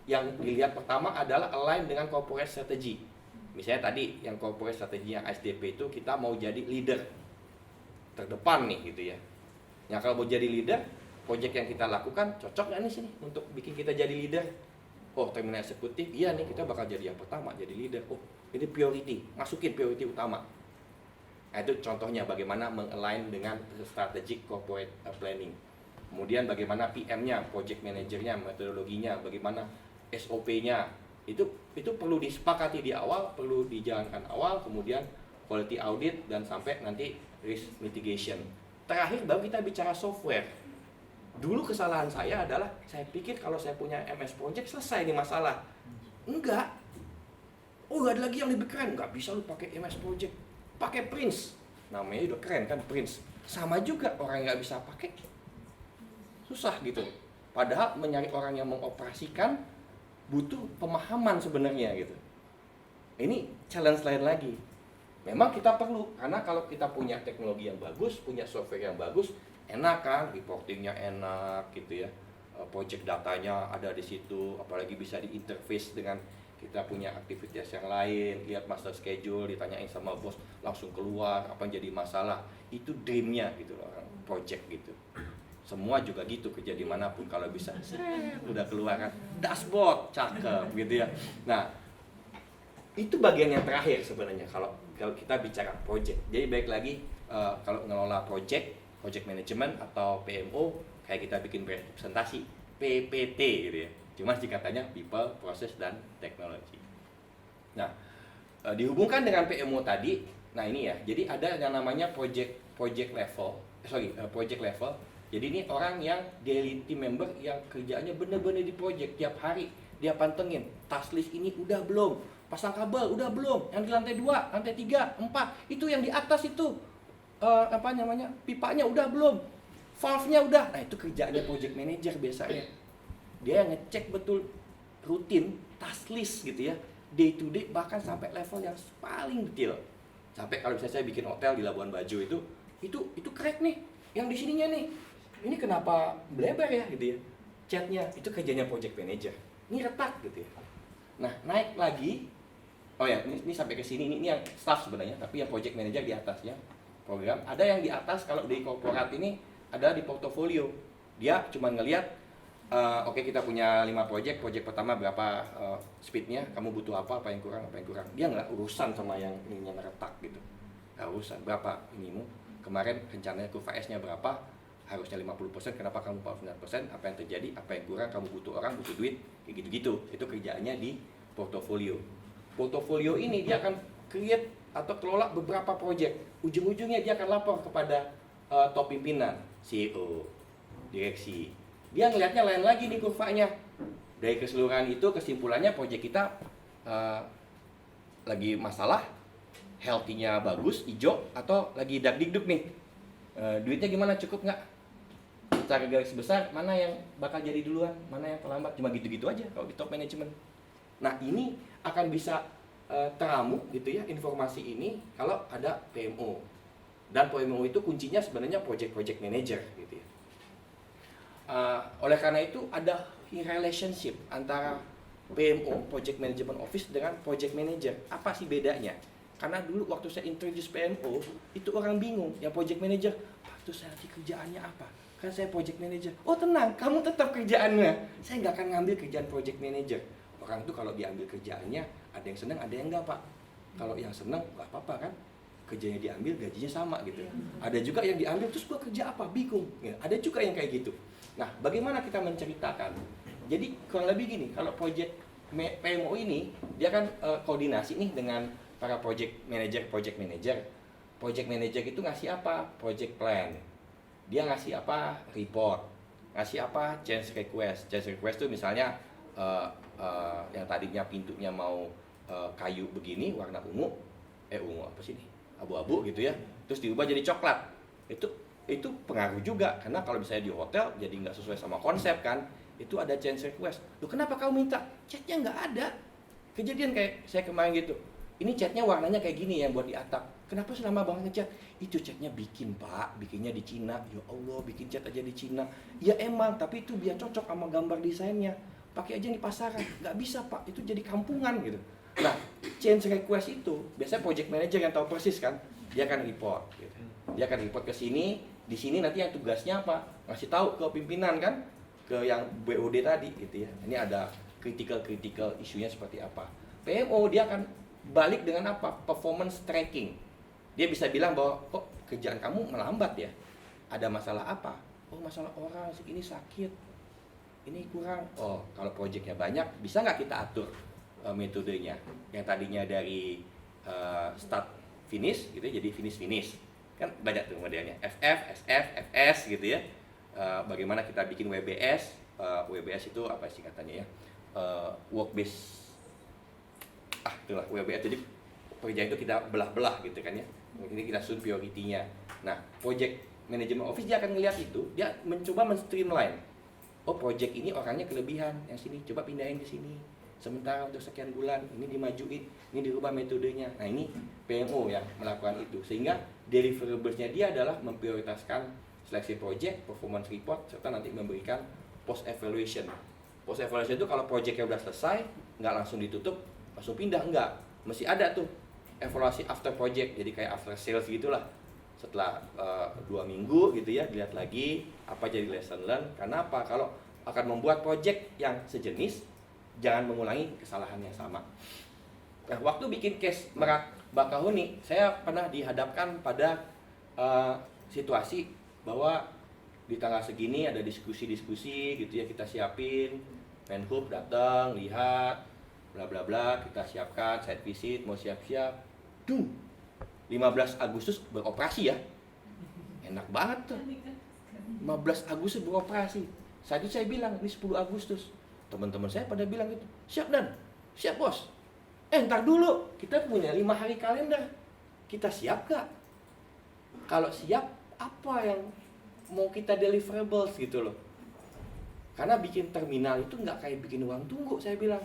yang dilihat pertama adalah align dengan corporate strategy. Misalnya tadi yang corporate strategy yang SDP itu kita mau jadi leader terdepan nih gitu ya. Nah, kalau mau jadi leader, project yang kita lakukan cocok nggak nih sini untuk bikin kita jadi leader? Oh, terminal eksekutif, iya nih kita bakal jadi yang pertama, jadi leader. Oh, ini priority, masukin priority utama. Nah, itu contohnya bagaimana meng-align dengan strategic corporate planning. Kemudian bagaimana PM-nya, project manager-nya, metodologinya, bagaimana SOP-nya. Itu perlu disepakati di awal, perlu dijalankan awal, kemudian quality audit, dan sampai nanti risk mitigation. Terakhir baru kita bicara software. Dulu kesalahan saya adalah saya pikir kalau saya punya MS Project selesai nih masalah. Enggak. Oh, ada lagi yang lebih keren. Enggak bisa lu pakai MS Project. Pakai Prince. Namanya udah keren kan, Prince. Sama juga orang nggak bisa pakai. Susah gitu. Padahal mencari orang yang mengoperasikan butuh pemahaman sebenarnya gitu. Ini challenge lain lagi. Memang kita perlu, karena kalau kita punya teknologi yang bagus, punya software yang bagus, enak kan, reportingnya enak gitu ya, project datanya ada di situ, apalagi bisa diinterface dengan kita punya aktivitas yang lain, lihat master schedule, ditanyain sama bos, langsung keluar apa yang jadi masalah. Itu dreamnya gitu loh, orang project gitu. Semua juga gitu, kerja dimanapun kalau bisa udah keluar kan dashboard, cakep gitu ya. Nah, itu bagian yang terakhir sebenarnya kalau kita bicara project. Jadi baik lagi kalau ngelola project management atau PMO, kayak kita bikin presentasi PPT gitu ya. Cuma singkatannya people, process, dan technology. Nah, dihubungkan dengan PMO tadi, nah ini ya, jadi ada yang namanya project level. Jadi ini orang yang daily team member yang kerjaannya bener-bener di project tiap hari. Dia pantengin, task list ini udah belum, pasang kabel udah belum, yang di lantai 2, lantai 3, 4, itu yang di atas itu pipanya udah belum, valve-nya udah. Nah, itu kerjaannya project manager biasanya. Dia ngecek betul rutin task list gitu ya, day to day, bahkan sampai level yang paling detail. Sampai kalau misalnya saya bikin hotel di Labuan Bajo itu crack nih, yang di sininya nih, ini kenapa bleber ya gitu ya, catnya, itu kerjanya project manager. Ini retak gitu ya. Nah, naik lagi, oh ya, ini sampai ke sini, ini yang staff sebenarnya, tapi yang project manager di atasnya program. Ada yang di atas, kalau di korporat ini ada di portofolio. Dia cuma ngelihat, oke, kita punya 5 project pertama berapa speednya, kamu butuh apa yang kurang. Dia nggak urusan sama yang ininya retak gitu, nggak urusan berapa inimu, kemarin rencananya kurva S-nya berapa, harusnya 50%, kenapa kamu 49%, apa yang terjadi, apa yang kurang, kamu butuh orang, butuh duit, kayak gitu-gitu. Itu kerjaannya di portofolio. Portofolio ini dia akan create atau kelola beberapa project. Ujung-ujungnya dia akan lapor kepada top pimpinan, CEO, direksi. Dia ngelihatnya lain lagi nih kurvanya. Dari keseluruhan itu kesimpulannya project kita lagi masalah, healthy-nya bagus, hijau, atau lagi dak-dikduk nih. Duitnya gimana, cukup nggak? Secara garis besar, mana yang bakal jadi duluan, mana yang terlambat, cuma gitu-gitu aja kalau di top management. Nah, ini akan bisa teramu gitu ya, informasi ini kalau ada PMO. Dan PMO itu kuncinya sebenarnya project manager gitu ya. Oleh karena itu ada relationship antara PMO, project management office, dengan project manager. Apa sih bedanya? Karena dulu waktu saya introduce PMO, itu orang bingung, yang project manager, Pak, itu saya nanti kerjaannya apa? Kan saya project manager. Oh tenang, kamu tetap kerjaannya. Saya nggak akan ngambil kerjaan project manager. Orang tuh kalau diambil kerjaannya, ada yang senang, ada yang enggak, Pak. Kalau yang senang, nggak apa-apa kan? Kerjanya diambil, gajinya sama gitu. Ada juga yang diambil, terus gua kerja apa? Bingung. Ya, ada juga yang kayak gitu. Nah, bagaimana kita menceritakan? Jadi kurang lebih gini, kalau project PMO ini, dia kan koordinasi nih dengan para project manager. Project manager itu ngasih apa? Project plan. Dia ngasih apa? Report. Ngasih apa? Change request. Change request itu misalnya yang tadinya pintunya mau kayu begini, warna ungu apa sih ini? Abu-abu gitu ya. Terus diubah jadi coklat. Itu pengaruh juga, karena kalau misalnya di hotel jadi nggak sesuai sama konsep kan. Itu ada change request. Loh, kenapa kamu minta? Catnya nggak ada. Kejadian kayak saya kemarin gitu. Ini catnya warnanya kayak gini yang buat di atap. Kenapa selama banget ngecat? Itu catnya bikin, Pak. Bikinnya di Cina. Ya Allah, bikin cat aja di Cina. Ya emang, tapi itu biar cocok sama gambar desainnya. Pakai aja di pasaran. Nggak bisa, Pak. Itu jadi kampungan gitu. Nah, change request itu biasanya project manager yang tahu persis kan. Dia akan report gitu. Dia akan report ke sini. Di sini nanti yang tugasnya apa? Ngasih tahu ke pimpinan kan, ke yang BOD tadi gitu ya. Ini ada critical isunya seperti apa. PMO dia akan balik dengan apa? Performance tracking. Dia bisa bilang bahwa kok kerjaan kamu melambat ya? Ada masalah apa? Oh, masalah orang, ini sakit, ini kurang. Oh, kalau proyeknya banyak, bisa nggak kita atur metodenya? Yang tadinya dari start finish gitu jadi finish. Kan banyak tuh modelnya. FF, SF, FS gitu ya. Bagaimana kita bikin WBS? WBS itu apa sih katanya ya? Work based. Itulah WBS. Jadi pekerjaan itu kita belah-belah gitu kan ya. Ini kita susun priority-nya. Nah, project management office dia akan ngelihat itu, dia mencoba men-streamline. Oh, project ini orangnya kelebihan, yang sini coba pindahin ke sini. Sementara untuk sekian bulan ini dimajuin, ini dirubah metodenya. Nah, ini PMO yang melakukan itu. Sehingga deliverables-nya dia adalah memprioritaskan seleksi project, performance report, serta nanti memberikan post evaluation. Post evaluation itu kalau projectnya udah selesai, nggak langsung ditutup, langsung pindah, enggak. Mesti ada tuh evaluasi after project, jadi kayak after sales gitulah. Setelah 2 minggu gitu ya, dilihat lagi apa jadi lesson learn. Karena apa? Kalau akan membuat project yang sejenis, jangan mengulangi kesalahan yang sama. Nah, waktu bikin case Merak Bakahuni, saya pernah dihadapkan pada situasi bahwa di tanggal segini ada diskusi-diskusi gitu ya, kita siapin, Menhub datang, lihat, bla bla bla, kita siapkan site visit, mau siap-siap, 15 Agustus beroperasi ya, enak banget tuh. 15 Agustus beroperasi. Saat itu saya bilang ini 10 Agustus. Teman-teman saya pada bilang gitu, siap Dan, siap bos. Ntar dulu, kita punya 5 hari kalender. Kita siap gak? Kalau siap, apa yang mau kita deliverables gitu loh. Karena bikin terminal itu nggak kayak bikin ruang tunggu, saya bilang.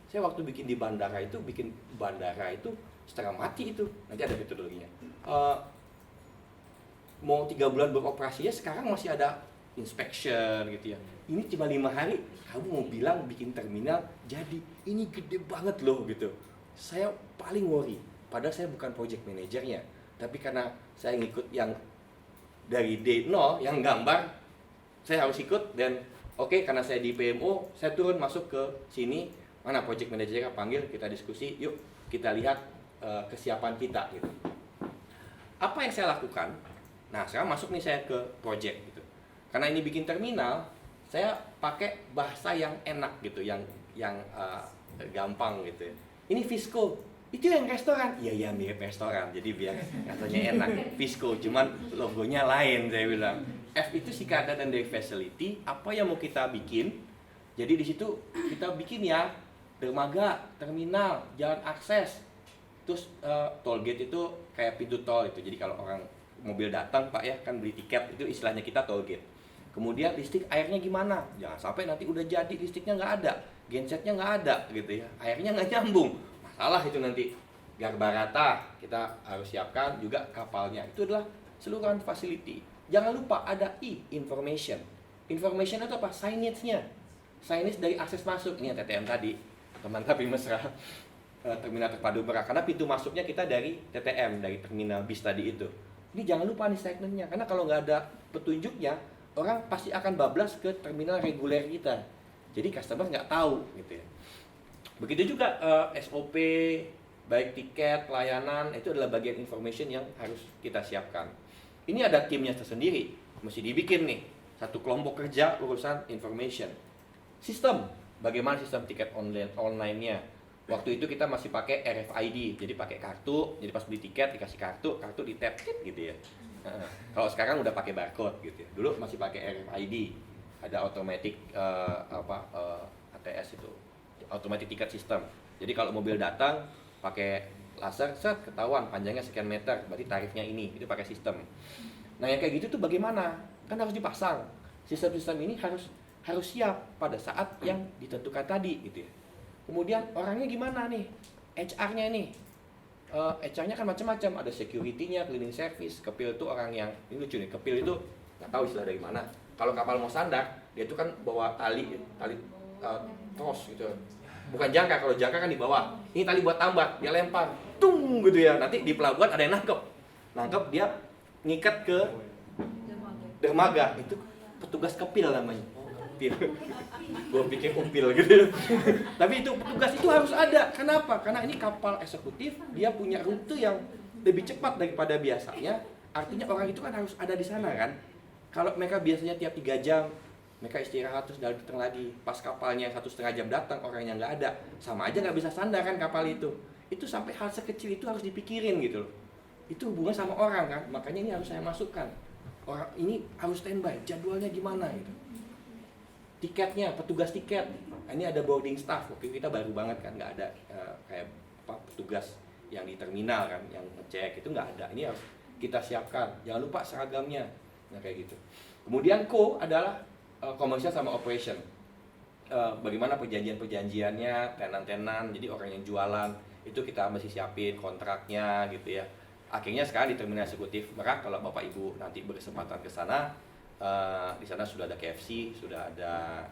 Saya waktu bikin di bandara itu, setengah mati itu. Nanti ada metodologinya. Mau 3 bulan beroperasi ya, sekarang masih ada inspection gitu ya. Ini cuma 5 hari, kamu mau bilang bikin terminal jadi, ini gede banget loh gitu. Saya paling worry, padahal saya bukan project manajernya, tapi karena saya ngikut yang dari D0, yang gambar, saya harus ikut. Dan oke, karena saya di PMO, saya turun masuk ke sini, mana project manajernya panggil, kita diskusi, yuk kita lihat kesiapan kita gitu. Apa yang saya lakukan? Nah, sekarang masuk nih saya ke project gitu. Karena ini bikin terminal, saya pakai bahasa yang enak gitu, yang gampang gitu. Ini Visco, itu yang restoran. Iya mirip restoran, jadi biar katanya enak. Visco, cuman logonya lain, saya bilang. F itu Sikada dan Direct Facility. Apa yang mau kita bikin? Jadi di situ kita bikin ya dermaga, terminal, jalan akses. Terus toll gate itu kayak pintu tol itu. Jadi kalau orang mobil datang Pak ya, kan beli tiket, itu istilahnya kita toll gate. Kemudian listrik airnya gimana? Jangan sampai nanti udah jadi listriknya nggak ada, gensetnya nggak ada gitu ya, airnya nggak nyambung, masalah itu nanti. Garbarata kita harus siapkan juga kapalnya. Itu adalah seluruhan facility. Jangan lupa ada information. Information itu apa? Signage-nya. Signage dari akses masuk. Ini yang TTM tadi, teman tapi mesra. Terminal terpadu Merak, karena pintu masuknya kita dari TTM, dari terminal bis tadi itu. Ini jangan lupa nih segmennya, karena kalau nggak ada petunjuknya, orang pasti akan bablas ke terminal reguler kita. Jadi customer nggak tahu gitu ya. Begitu juga SOP, baik tiket, pelayanan, itu adalah bagian information yang harus kita siapkan. Ini ada timnya tersendiri, mesti dibikin nih, satu kelompok kerja urusan information. Sistem, bagaimana sistem tiket online-nya. Waktu itu kita masih pakai RFID, jadi pakai kartu, jadi pas beli tiket dikasih kartu di tap gitu ya. Kalau sekarang udah pakai barcode gitu ya. Dulu masih pakai RFID, ada automatic ATS itu, automatic ticket system. Jadi kalau mobil datang pakai laser, set ketahuan panjangnya sekian meter, berarti tarifnya ini, itu pakai sistem. Nah yang kayak gitu tuh bagaimana? Kan harus dipasang. Sistem-sistem ini harus siap pada saat yang ditentukan tadi gitu ya. Kemudian orangnya gimana nih? HR-nya nih. HR-nya kan macam-macam, ada security-nya, cleaning service. Kepil itu orang yang, ini lucu nih, kepil itu nggak tahu istilah dari mana. Kalau kapal mau sandar, dia itu kan bawa tali tros gitu. Bukan jangka, kalau jangka kan di bawah. Ini tali buat tambat, dia lempar, tung gitu ya. Nanti di pelabuhan ada yang nangkep dia ngikat ke dermaga. Itu petugas kepil namanya. Gue pikir upil gitu. Tapi itu petugas itu harus ada. Kenapa? Karena ini kapal eksekutif, dia punya rute yang lebih cepat daripada biasanya. Artinya orang itu kan harus ada di sana kan. Kalau mereka biasanya tiap 3 jam mereka istirahat terus datang lagi. Pas kapalnya 1,5 jam datang, orangnya nggak ada, sama aja nggak bisa sandar kan kapal itu. Itu sampai hal sekecil itu harus dipikirin gitu loh. Itu hubungan sama orang kan. Makanya ini harus saya masukkan. Orang ini harus standby, jadwalnya gimana gitu. Tiketnya, petugas tiket. Nah, ini ada boarding staff. Waktu kita baru banget kan, nggak ada kayak petugas yang di terminal kan, yang ngecek itu nggak ada. Ini harus kita siapkan. Jangan lupa seragamnya. Nah kayak gitu. Kemudian adalah komersial sama operation. Bagaimana perjanjiannya, tenan-tenan. Jadi orang yang jualan itu kita mesti siapin kontraknya gitu ya. Akhirnya sekarang di terminal eksekutif Merak, kalau Bapak Ibu nanti berkesempatan ke sana, di sana sudah ada KFC, sudah ada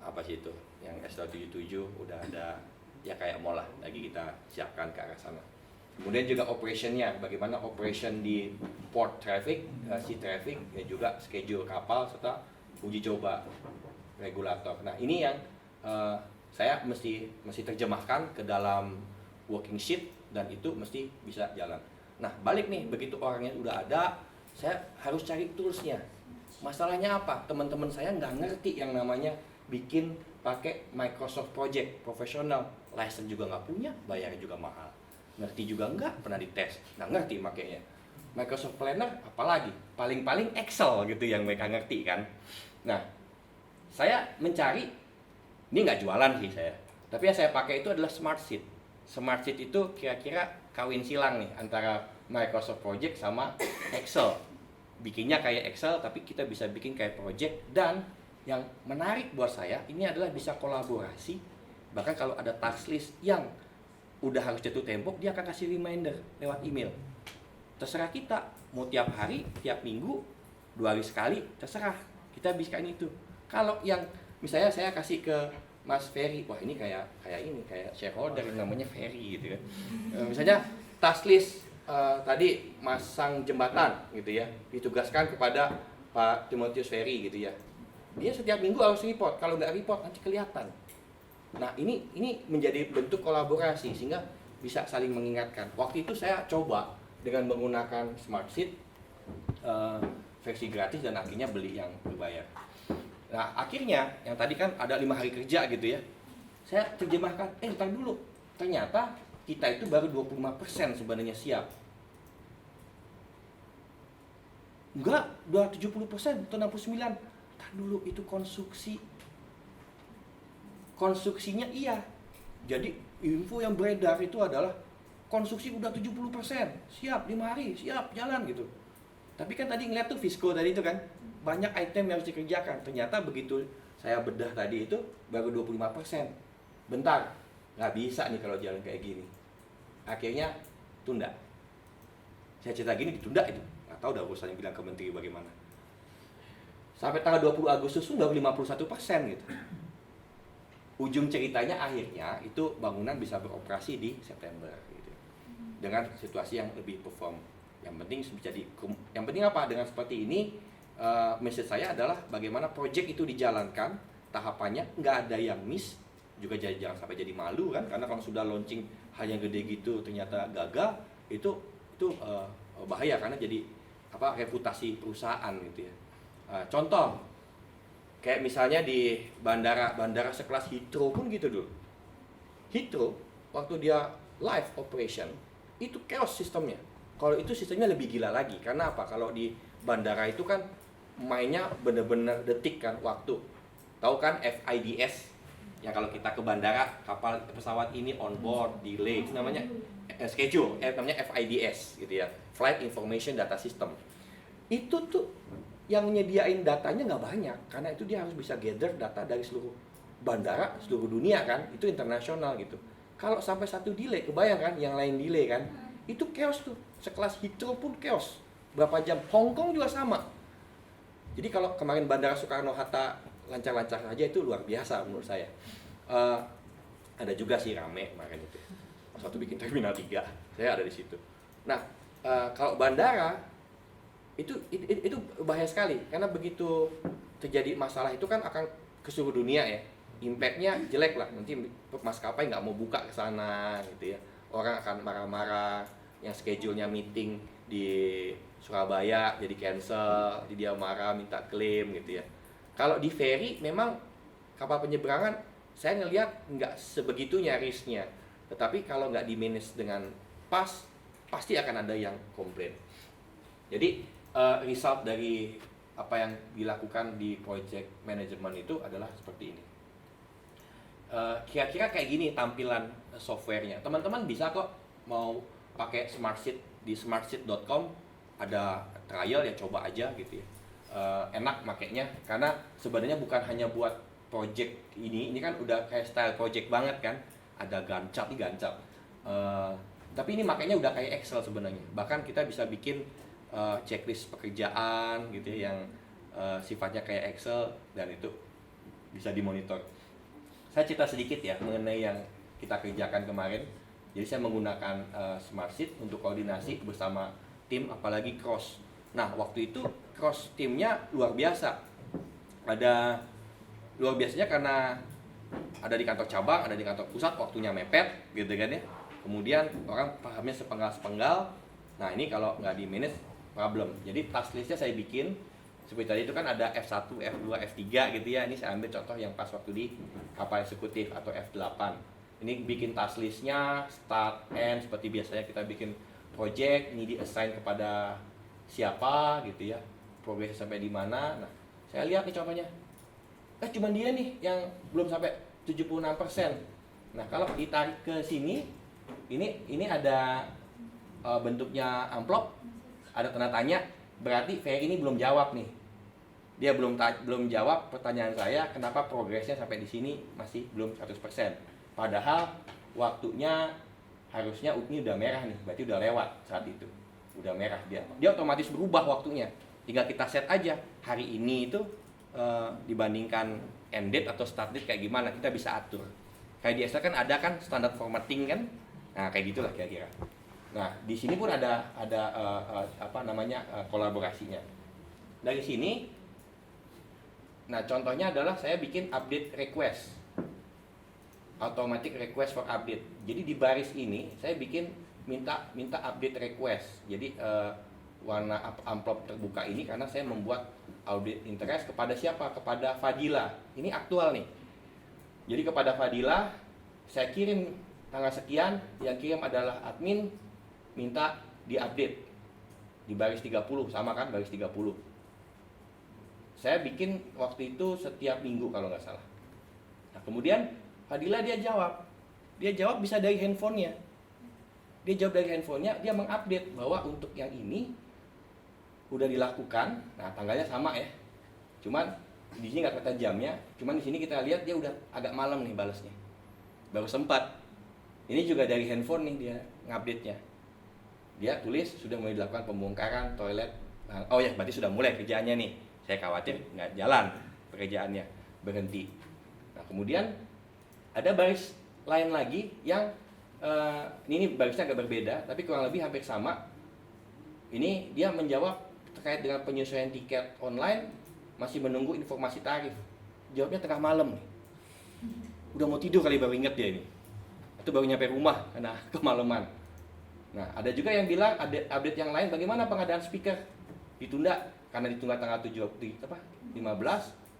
apa sih itu yang S277 udah ada ya kayak mall lah, lagi kita siapkan ke arah sana. Kemudian juga operationnya, bagaimana operation di port traffic, sea traffic, ya juga schedule kapal serta uji coba regulator. Nah ini yang saya mesti terjemahkan ke dalam working sheet dan itu mesti bisa jalan. Nah balik nih, begitu orangnya udah ada, saya harus cari toolsnya. Masalahnya apa? Teman-teman saya nggak ngerti yang namanya bikin pakai Microsoft Project profesional, license juga nggak punya, bayarnya juga mahal. Ngerti juga nggak, pernah dites, nggak ngerti makanya. Microsoft Planner apalagi, paling-paling Excel gitu yang mereka ngerti kan. Nah, saya mencari, ini nggak jualan sih saya, tapi yang saya pakai itu adalah Smartsheet. Smartsheet itu kira-kira kawin silang nih antara Microsoft Project sama Excel. Bikinnya kayak Excel, tapi kita bisa bikin kayak project. Dan yang menarik buat saya, ini adalah bisa kolaborasi. Bahkan kalau ada task list yang udah harus jatuh tempo, dia akan kasih reminder lewat email. Terserah kita, mau tiap hari, tiap minggu, 2 hari sekali, terserah. Kita bisa itu. Kalau yang misalnya saya kasih ke Mas Ferry, wah ini kayak shareholder yang namanya Ferry gitu kan. Misalnya task list tadi masang jembatan gitu ya, ditugaskan kepada Pak Timotius Ferry gitu ya. Dia setiap minggu harus report, kalau nggak report nanti kelihatan. Nah ini menjadi bentuk kolaborasi sehingga bisa saling mengingatkan. Waktu itu saya coba dengan menggunakan Smartsheet versi gratis dan akhirnya beli yang berbayar. Nah akhirnya yang tadi kan ada 5 hari kerja gitu ya, saya terjemahkan, ntar dulu, ternyata kita itu baru 25% sebenarnya siap. Enggak, udah 70% atau 69%. Ntar dulu, itu konstruksinya iya. Jadi info yang beredar itu adalah konstruksi udah 70%, siap 5 hari, siap jalan gitu. Tapi kan tadi ngeliat tuh Visco tadi itu kan, banyak item yang harus dikerjakan. Ternyata begitu saya bedah tadi itu baru 25%. Bentar, nggak bisa nih kalau jalan kayak gini. Akhirnya tunda. Saya cerita gini ditunda itu. Nggak tahu udah urusannya bilang ke menteri bagaimana. Sampai tanggal 20 Agustus itu baru 51% gitu. Ujung ceritanya akhirnya itu bangunan bisa beroperasi di September gitu. Dengan situasi yang lebih perform. Yang penting apa? Dengan seperti ini message saya adalah bagaimana project itu dijalankan tahapannya, nggak ada yang miss, juga jangan sampai jadi malu kan, karena kalau sudah launching hal yang gede gitu ternyata gagal, itu bahaya karena jadi reputasi perusahaan gitu ya. Contoh kayak misalnya di bandara sekelas Heathrow pun gitu dulu. Heathrow waktu dia live operation itu chaos sistemnya. Kalau itu sistemnya lebih gila lagi. Karena apa? Kalau di bandara itu kan mainnya bener-bener detik kan, waktu. Tahu kan FIDS? Yang kalau kita ke bandara, kapal pesawat ini on board, delay, itu namanya schedule, namanya FIDS gitu ya. Flight Information Data System. Itu tuh yang nyediain datanya nggak banyak, karena itu dia harus bisa gather data dari seluruh bandara, seluruh dunia kan, itu internasional gitu. Kalau sampai satu delay, kebayang kan, yang lain delay kan, itu chaos tuh. Sekelas Heathrow pun chaos. Berapa jam? Hong Kong juga sama. Jadi kalau kemarin Bandara Soekarno-Hatta lancar-lancar saja itu luar biasa menurut saya. Ada juga sih rame kemarin itu. Satu bikin Terminal 3, saya ada di situ. Nah, kalau bandara itu bahaya sekali karena begitu terjadi masalah itu kan akan ke seluruh dunia ya. Impact-nya jelek lah. Nanti maskapai nggak mau buka ke sana gitu ya. Orang akan marah-marah, yang schedule-nya meeting di Surabaya jadi cancel, jadi dia marah minta klaim gitu ya. Kalau di ferry memang kapal penyeberangan saya ngelihat nggak sebegitunya risknya, tetapi kalau nggak di manage dengan pas pasti akan ada yang komplain. Jadi result dari apa yang dilakukan di project management itu adalah seperti ini. Kira-kira kayak gini tampilan softwarenya. Teman-teman bisa kok mau pakai Smartsheet di smartsheet.com, ada trial ya, coba aja gitu ya. Enak makainya karena sebenarnya bukan hanya buat project ini kan udah kayak style project banget kan, ada Gantt chart nih, Gantt chart. Tapi ini makanya udah kayak Excel sebenarnya. Bahkan kita bisa bikin checklist pekerjaan gitu ya, yang sifatnya kayak Excel, dan itu bisa dimonitor. Saya cerita sedikit ya mengenai yang kita kerjakan kemarin. Jadi saya menggunakan Smart Sheet untuk koordinasi bersama tim, apalagi cross. Nah, waktu itu cross timnya luar biasa. Ada luar biasanya karena ada di kantor cabang, ada di kantor pusat, waktunya mepet gitu kan ya. Kemudian orang pahamnya sepenggal-sepenggal. Nah, ini kalau nggak di manage problem. Jadi task listnya saya bikin seperti tadi itu kan ada F1, F2, F3 gitu ya. Ini saya ambil contoh yang pas waktu di kapal eksekutif atau F8. Ini bikin task listnya start end seperti biasanya kita bikin project, ini di-assign kepada siapa gitu ya, progresnya sampai di mana. Nah, saya lihat nih contohnya, cuma dia nih yang belum sampai 76%. Nah, kalau ditarik ke sini, ini ada bentuknya amplop, ada tanda tanya, berarti Ferry ini belum jawab nih. Dia belum jawab pertanyaan saya, kenapa progresnya sampai di sini masih belum 100%. Padahal waktunya harusnya ini udah merah nih, berarti udah lewat saat itu. Udah merah dia otomatis berubah waktunya. Tinggal kita set aja hari ini itu dibandingkan end date atau start date kayak gimana, kita bisa atur. Kayak di Excel kan ada kan standar formatting kan. Nah, kayak gitulah kira-kira. Nah, di sini pun ada kolaborasinya. Dari sini, nah contohnya adalah saya bikin update request, automatic request for update. Jadi di baris ini saya bikin minta update request. Jadi warna amplop terbuka ini karena saya membuat audit interest kepada siapa? Kepada Fadila. Ini aktual nih. Jadi kepada Fadila saya kirim tanggal sekian, yang kirim adalah admin, minta diupdate di baris 30, sama kan baris 30. Saya bikin waktu itu setiap minggu kalau nggak salah. Nah, kemudian Fadila dia jawab bisa dari handphonenya. Dia jawab dari handphonenya, dia mengupdate bahwa untuk yang ini udah dilakukan. Nah, tanggalnya sama ya. Cuman di sini nggak kata jamnya, cuman di sini kita lihat dia udah agak malam nih balasnya. Baru sempat. Ini juga dari handphone nih dia ngupdate-nya. Dia tulis sudah mulai dilakukan pembongkaran toilet. Oh ya, berarti sudah mulai kerjaannya nih. Saya khawatir nggak jalan pekerjaannya, berhenti. Nah, kemudian ada baris lain lagi yang ini barisnya agak berbeda, tapi kurang lebih hampir sama. Ini dia menjawab terkait dengan penyesuaian tiket online, masih menunggu informasi tarif. Jawabnya tengah malam nih. Udah mau tidur kali baru inget dia ini. Atau baru nyampe rumah karena kemalaman. Nah, ada juga yang bilang update yang lain, bagaimana pengadaan speaker ditunda karena ditunda tanggal 15,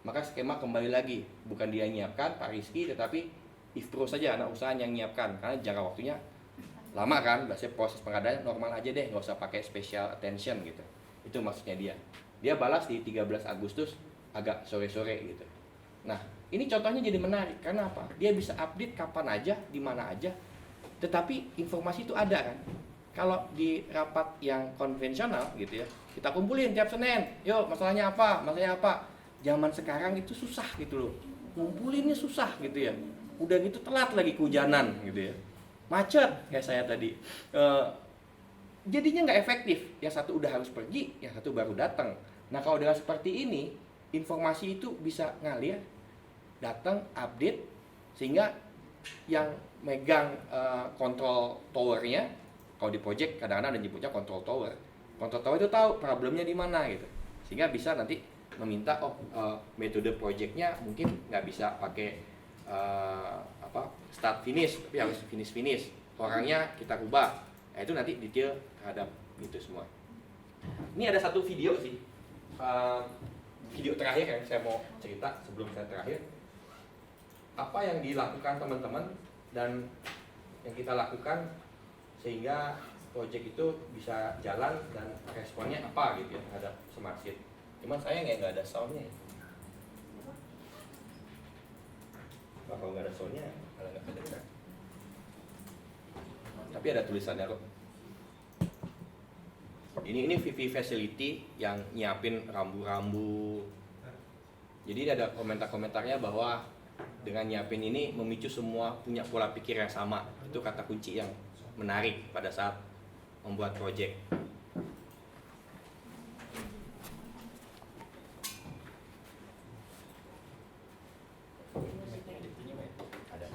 maka skema kembali lagi. Bukan dia yang nyiapkan, Pak Rizky, tetapi IFPRO saja, anak usaha yang nyiapkan. Karena jangka waktunya lama kan, biasanya proses pengadaan normal aja deh, nggak usah pakai special attention gitu. Itu maksudnya dia. Dia balas di 13 Agustus agak sore-sore gitu. Nah, ini contohnya jadi menarik, karena apa? Dia bisa update kapan aja, di mana aja, tetapi informasi itu ada kan. Kalau di rapat yang konvensional gitu ya, kita kumpulin tiap Senin, yuk masalahnya apa, Zaman sekarang itu susah gitu loh, ngumpulinnya susah gitu ya. Udah gitu telat lagi kehujanan gitu ya, macet kayak saya tadi. Jadinya nggak efektif. Yang satu udah harus pergi, yang satu baru datang. Nah, kalau dengan seperti ini, informasi itu bisa ngalir, datang, update, sehingga yang megang kontrol towernya, kalau di project kadang-kadang ada nyebutnya kontrol tower. Kontrol tower itu tahu problemnya di mana gitu, sehingga bisa nanti meminta metode projectnya mungkin nggak bisa pakai start finish, tapi harus finish. Orangnya kita ubah. Nah, itu nanti detail terhadap itu semua. Ini ada satu video sih, video terakhir yang saya mau cerita sebelum saya terakhir. Apa yang dilakukan teman-teman dan yang kita lakukan sehingga project itu bisa jalan dan responnya apa gitu ya terhadap Smart Sheet. Cuman saya nggak ada soundnya. Kalau nggak ada soundnya, kalau nggak kedengeran. Tapi ada tulisannya kok. Ini VV Facility yang nyiapin rambu-rambu. Jadi ada komentar-komentarnya bahwa dengan nyiapin ini memicu semua punya pola pikir yang sama. Itu kata kunci yang menarik pada saat membuat project. Ada.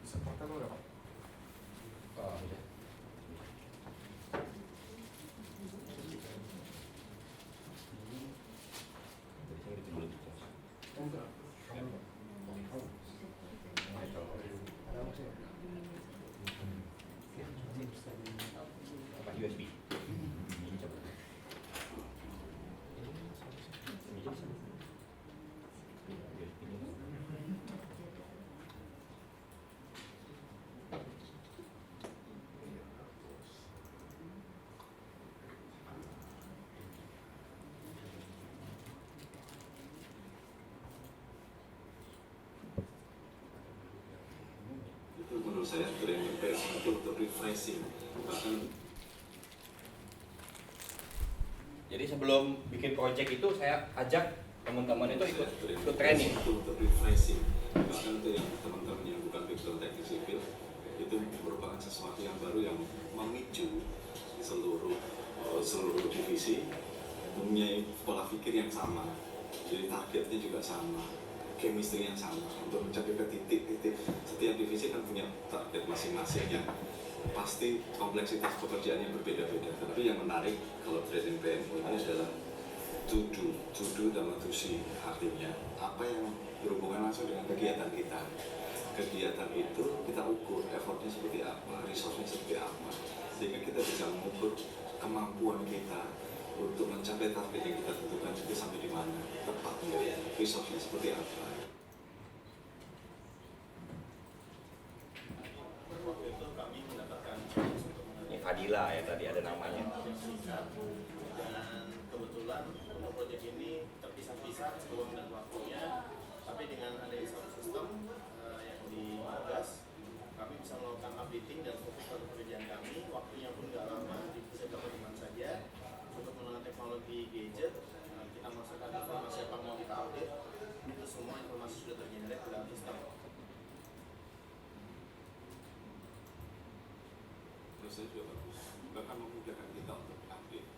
Bisa portable nggak Pak? Oh, udah. Enggak. Apa USB? Itu menurut saya training PS itu untuk refreshing. Bahkan Jadi sebelum bikin project itu saya ajak teman-teman itu ikut training. itu untuk refreshing. Bahkan untuk yang teman-teman yang bukan background teknik sipil itu merupakan sesuatu yang baru yang memicu seluruh divisi mempunyai pola pikir yang sama. Jadi targetnya juga sama, chemistry yang sama untuk mencapai ke titik-titik. Setiap divisi kan punya target masing-masing yang pasti kompleksitas pekerjaannya berbeda-beda. Tapi yang menarik kalau training PMO ini adalah to do dan to see. Artinya apa yang berhubungan langsung dengan kegiatan kita. Kegiatan itu kita ukur effortnya seperti apa, resource-nya seperti apa, sehingga kita bisa mengukur kemampuan kita untuk mencapai target yang kita tentukan itu sampai di mana, tepatnya resource-nya seperti apa. Waktu itu kami mendapatkan Ini Fadila ya tadi ada namanya. dan kebetulan untuk proyek ini terpisah-pisah sebelum dan waktunya, tapi dengan adanya satu sistem yang di Mogas, kami bisa melakukan updating dan fokus pada pekerjaan kami. Waktunya pun nggak lama, bisa dapat di mana saja. Untuk menggunakan teknologi gadget, kita masukkan informasi apa mau kita update, itu semua informasi sudah tergenerate di dalam sistem. Menurut saya juga bagus, bahkan memudahkan kita untuk update.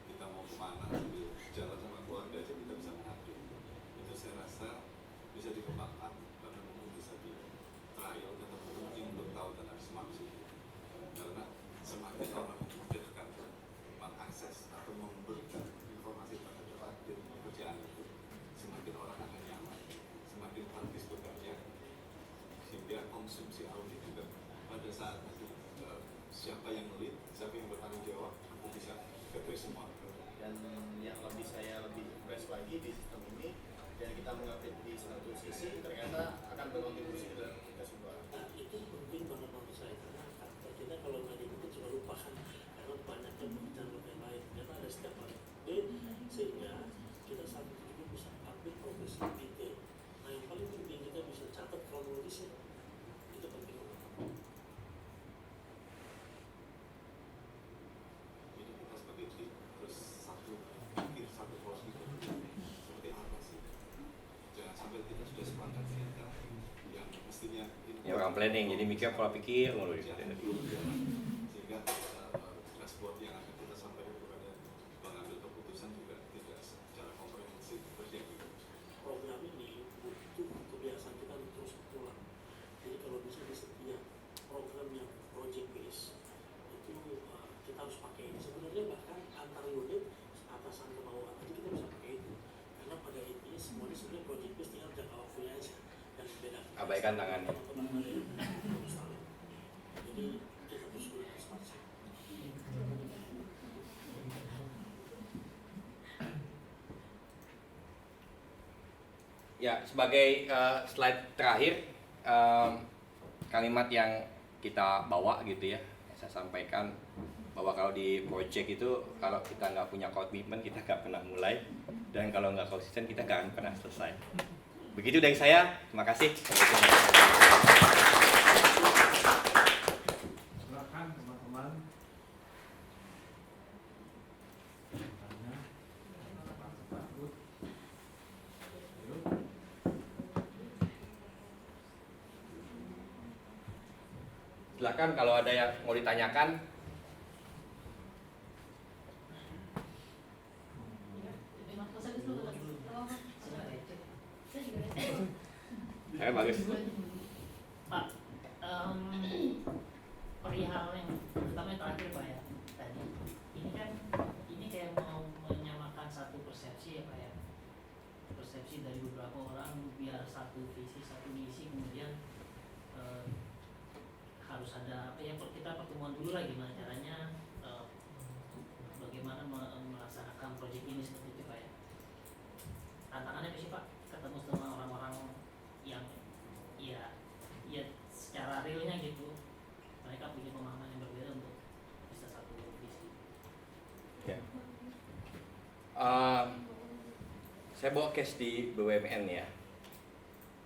Kita mau kemana, sambil jalan sama keluarga aja kita bisa mengupdate. Itu saya rasa bisa dikembangkan, karena mungkin bisa di trial ketemu yang belum tahu tentang smart city. Karena semakin orang memudahkan mengakses atau memberikan informasi terhadap update pekerjaan itu, semakin orang akan nyaman, semakin praktis bekerja, sehingga konsumsi audit juga pada saat itu siapa yang lead, siapa yang bertanggung jawab, aku bisa ketahui semua. Dan yang saya lebih impress lagi di sistem ini, dan kita mengupdate di satu sisi ternyata akan berkontribusi ke dalam kita semua. Nah, itu penting banget menurut saya karena kita kalau nggak diikuti cuma lupakan karena banyak pekerjaan yang lain karena ada setiap hari sehingga kita saat itu juga bisa ambil progres yang detail. Nah yang paling penting kita bisa catat kronologisnya, itu penting banget. Jadi kita sebagai tim harus satu pikir, satu pola pikir seperti apa sih. Jangan sampai kita sudah sepakat kita yang mestinya Ya orang planning jadi mikir pola pikir mulu gitu. sehingga dashboard yang akan kita sampaikan kepada pengambil keputusan juga tidak secara komprehensif terjadi. Program ini butuh kebiasaan kita untuk terus berulang. Jadi kalau bisa di setiap program yang project based itu kita harus pakai. Sebenarnya bahkan antar unit atasan ke bawah itu kita bisa pakai itu. Karena pada intinya semuanya sebenarnya project based tinggal jangka waktunya aja dan beda. Abaikan tangannya. Jadi kita terus gunakan smart city. Ya, sebagai slide terakhir, kalimat yang kita bawa gitu ya, saya sampaikan bahwa kalau di project itu kalau kita nggak punya komitmen kita nggak pernah mulai, dan kalau nggak konsisten kita nggak akan pernah selesai. Begitu dari saya, terima kasih. Silakan teman-teman. Tanya, takut. Ayo. Silakan kalau ada yang mau ditanyakan. Bagus. Pak, perihal yang pertama yang terakhir Pak ya, tadi ini kayak mau menyamakan satu persepsi ya Pak ya, persepsi dari beberapa orang biar satu visi satu misi, kemudian harus ada apa ya, kita pertemuan dulu lah gimana caranya, bagaimana melaksanakan proyek ini seperti itu Pak ya. Tantangannya apa sih Pak, ketemu sama orang-orang yang ya secara realnya gitu, mereka punya pemahaman yang berbeda untuk bisa satu visi. Ya. Saya bawa case di BUMN ya.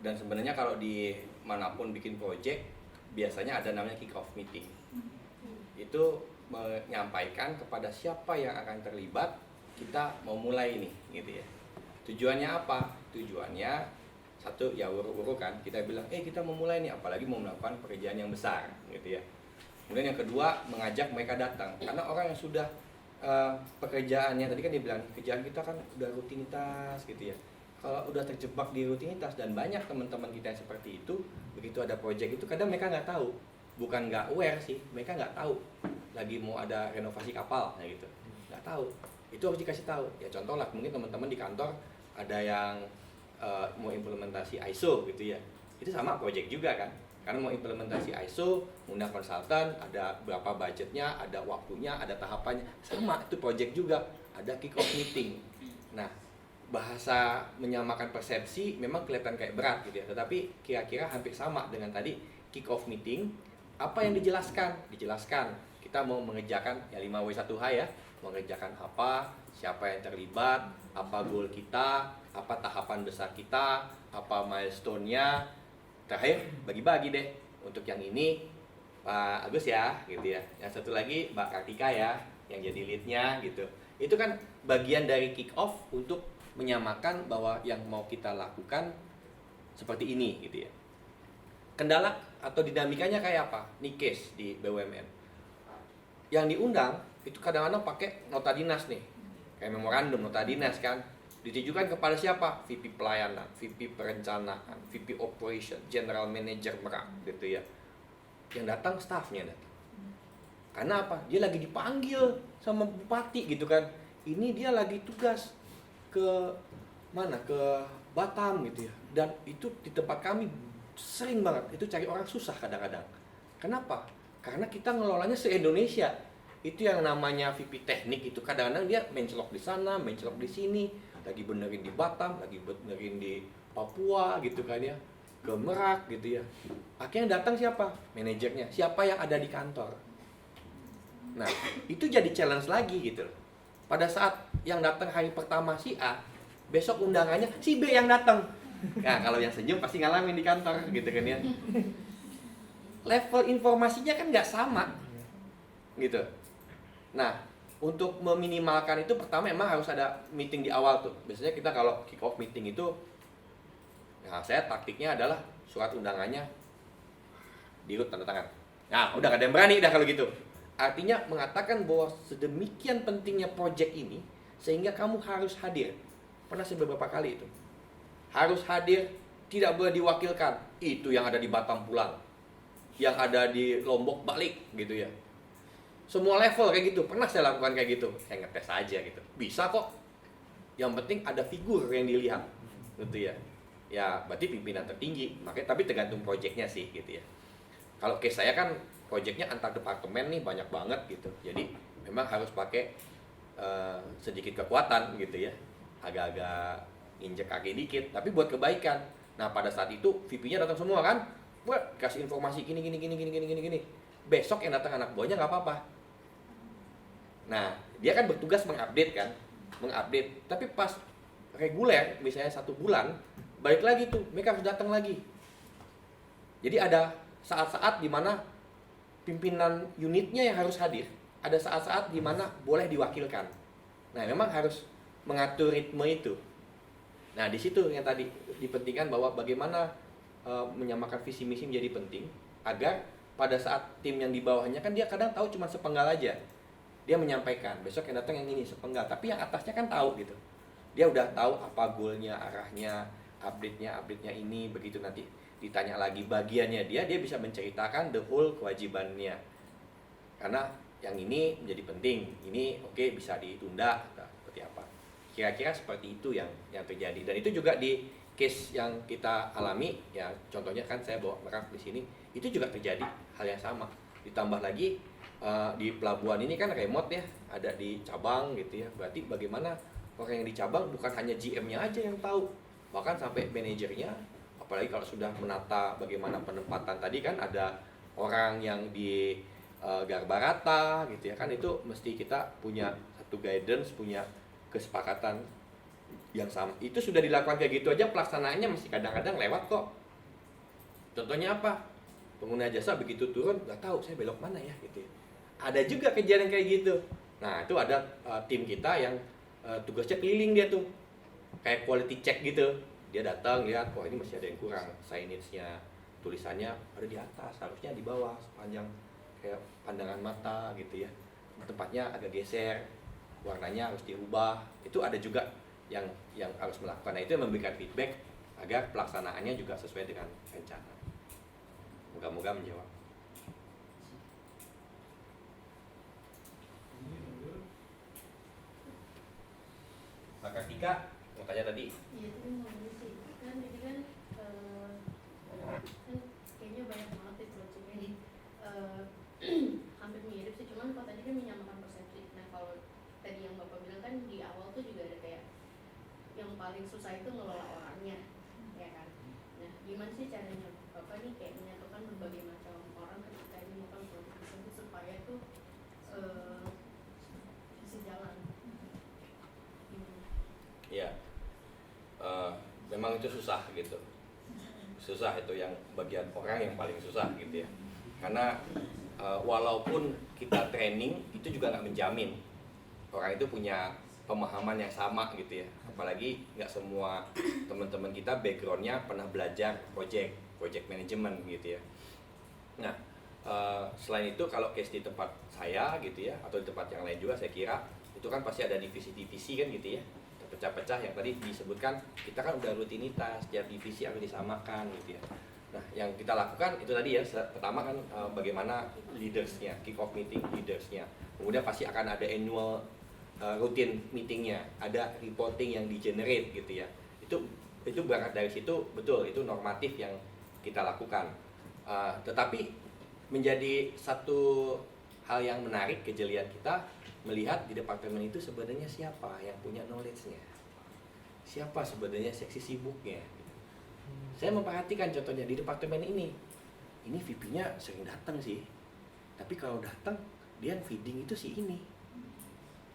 Dan sebenarnya kalau di manapun bikin project, biasanya ada namanya kick off meeting. Itu menyampaikan kepada siapa yang akan terlibat, kita mau mulai ini, gitu ya. Tujuannya apa? Tujuannya satu, ya uru-uru kan, kita bilang, kita mau mulai nih, apalagi mau melakukan pekerjaan yang besar, gitu ya. Kemudian yang kedua, mengajak mereka datang, karena orang yang sudah pekerjaannya, tadi kan dia bilang, kerjaan kita kan udah rutinitas, gitu ya. Kalau udah terjebak di rutinitas, dan banyak teman-teman kita yang seperti itu, begitu ada project itu, kadang mereka nggak tahu, bukan nggak aware sih, mereka nggak tahu, lagi mau ada renovasi kapal, ya gitu, nggak tahu. Itu harus dikasih tahu. Ya contoh lah, mungkin teman-teman di kantor ada yang mau implementasi ISO gitu ya, itu sama project juga kan, karena mau implementasi ISO, undang konsultan, ada berapa budgetnya, ada waktunya, ada tahapannya, sama itu project juga, ada kick off meeting. Nah, bahasa menyamakan persepsi memang kelihatan kayak berat gitu ya, tetapi kira-kira hampir sama dengan tadi kick off meeting. Apa yang dijelaskan kita mau mengerjakan ya 5W1H ya, mengerjakan apa, siapa yang terlibat, apa goal kita, apa tahapan besar kita, apa milestone-nya. Terakhir bagi-bagi deh, untuk yang ini Pak Agus ya gitu ya, yang satu lagi Mbak Kartika ya yang jadi lead-nya gitu. Itu kan bagian dari kick off untuk menyamakan bahwa yang mau kita lakukan seperti ini gitu ya. Kendala atau dinamikanya kayak apa? Nih case di BUMN. Yang diundang itu kadang-kadang pakai nota dinas nih, kayak memorandum nota dinas kan, ditujukan kepada siapa? VP pelayanan, VP perencanaan, VP operation, general manager Merak gitu ya. Yang datang staffnya datang. Karena apa? Dia lagi dipanggil sama bupati gitu kan. Ini dia lagi tugas ke mana? Ke Batam gitu ya. Dan itu di tempat kami sering banget itu cari orang susah kadang-kadang. Kenapa? Karena kita ngelolanya se-Indonesia. Itu yang namanya VP teknik itu kadang-kadang dia mencelok di sana, mencelok di sini, lagi benerin di Batam, lagi benerin di Papua gitu kan ya, ke Merak gitu ya. Akhirnya datang siapa? Manajernya. Siapa yang ada di kantor. Nah, itu jadi challenge lagi gitu loh. Pada saat yang datang hari pertama si A, besok undangannya si B yang datang. Nah, kalau yang senyum pasti ngalamin di kantor gitu kan ya. Level informasinya kan nggak sama gitu. Nah, untuk meminimalkan itu pertama emang harus ada meeting di awal tuh. Biasanya kita kalau kick off meeting itu, nah saya taktiknya adalah surat undangannya dirut tanda tangan. Nah, udah gak ada yang berani dah kalau gitu. Artinya mengatakan bahwa sedemikian pentingnya project ini sehingga kamu harus hadir. Pernah saya beberapa kali itu. Harus hadir, tidak boleh diwakilkan. Itu yang ada di Batam pulang, yang ada di Lombok balik gitu ya. Semua level kayak gitu, pernah saya lakukan kayak gitu. Saya ngetes aja gitu, bisa kok. Yang penting ada figur yang dilihat gitu ya. Ya berarti pimpinan tertinggi, makanya tapi tergantung projectnya sih gitu ya. Kalau case saya kan projectnya antar departemen nih banyak banget gitu. Jadi memang harus pakai sedikit kekuatan gitu ya. Agak-agak injek kaki dikit, tapi buat kebaikan. Nah pada saat itu VP-nya datang semua kan, buat kasih informasi gini. Besok yang datang anak buahnya nggak apa-apa. Nah dia kan bertugas mengupdate kan, Tapi pas reguler, misalnya 1 bulan, balik lagi tuh, mereka harus datang lagi. Jadi ada saat-saat di mana pimpinan unitnya yang harus hadir, ada saat-saat di mana boleh diwakilkan. Nah memang harus mengatur ritme itu. Nah di situ yang tadi dipentingkan bahwa bagaimana menyamakan visi misi menjadi penting agar pada saat tim yang di bawahnya kan dia kadang tahu cuma sepenggal aja. Dia menyampaikan, besok yang datang yang ini sepenggal, tapi yang atasnya kan tahu gitu. Dia udah tahu apa goalnya, arahnya, update-nya ini, begitu nanti ditanya lagi bagiannya dia bisa menceritakan the whole kewajibannya. Karena yang ini menjadi penting, ini oke, bisa ditunda atau seperti apa. Kira-kira seperti itu yang terjadi. Dan itu juga di case yang kita alami, ya contohnya kan saya bawa merek di sini, itu juga terjadi hal yang sama. Ditambah lagi di pelabuhan ini kan remote ya, ada di cabang gitu ya. Berarti bagaimana orang yang di cabang bukan hanya GM-nya aja yang tahu, bahkan sampai manajernya. Apalagi kalau sudah menata bagaimana penempatan tadi kan ada orang yang di Garbarata gitu ya, kan itu mesti kita punya satu guidance, punya kesepakatan yang sama. Itu sudah dilakukan kayak gitu aja, pelaksanaannya masih kadang-kadang lewat kok. Contohnya apa? Pengguna jasa begitu turun nggak tahu saya belok mana ya gitu ya. Ada juga kejadian kayak gitu. Nah itu ada tim kita yang tugasnya keliling dia tuh, kayak quality check gitu. Dia datang lihat, wah ini masih ada yang kurang, signage-nya, tulisannya ada di atas, harusnya di bawah sepanjang kayak pandangan mata gitu ya. Tempatnya agak geser, warnanya harus diubah. Itu ada juga yang harus melakukan. Nah itu yang memberikan feedback agar pelaksanaannya juga sesuai dengan rencana. Moga-moga menjawab. Pak Kartika mau tanya tadi. Iya, itu mau nanya sih. Kan ini kan kayaknya banyak banget di project ini. Hampir mirip sih, cuman kalau tadi kan menyamakan persepsi. Nah kalau tadi yang Bapak bilang kan di awal tuh juga ada kayak yang paling susah itu ngelola orangnya, ya kan. Nah gimana sih caranya Bapak nih kayak menyatukan berbagai macam orang ketika ini melakukan project tersebut supaya tuh bisa jalan. Ya, memang itu susah gitu. Susah itu yang bagian orang yang paling susah gitu ya. Karena walaupun kita training itu juga nggak menjamin orang itu punya pemahaman yang sama gitu ya. Apalagi nggak semua teman-teman kita backgroundnya pernah belajar project management gitu ya. Nah selain itu kalau case di tempat saya gitu ya, atau di tempat yang lain juga saya kira itu kan pasti ada divisi-divisi kan gitu ya, pecah-pecah yang tadi disebutkan. Kita kan udah rutinitas, setiap divisi harus disamakan gitu ya. Nah yang kita lakukan itu tadi ya, pertama kan bagaimana leadersnya, kick off meeting leadersnya, kemudian pasti akan ada annual rutin meetingnya, ada reporting yang di generate gitu ya. Itu berangkat dari situ, betul itu normatif yang kita lakukan. Tetapi menjadi satu hal yang menarik kejelian kita melihat di departemen itu sebenarnya siapa yang punya knowledge-nya, siapa sebenarnya seksi sibuknya. Saya memperhatikan contohnya di departemen ini VP-nya sering datang sih, tapi kalau datang dia yang feeding itu si ini,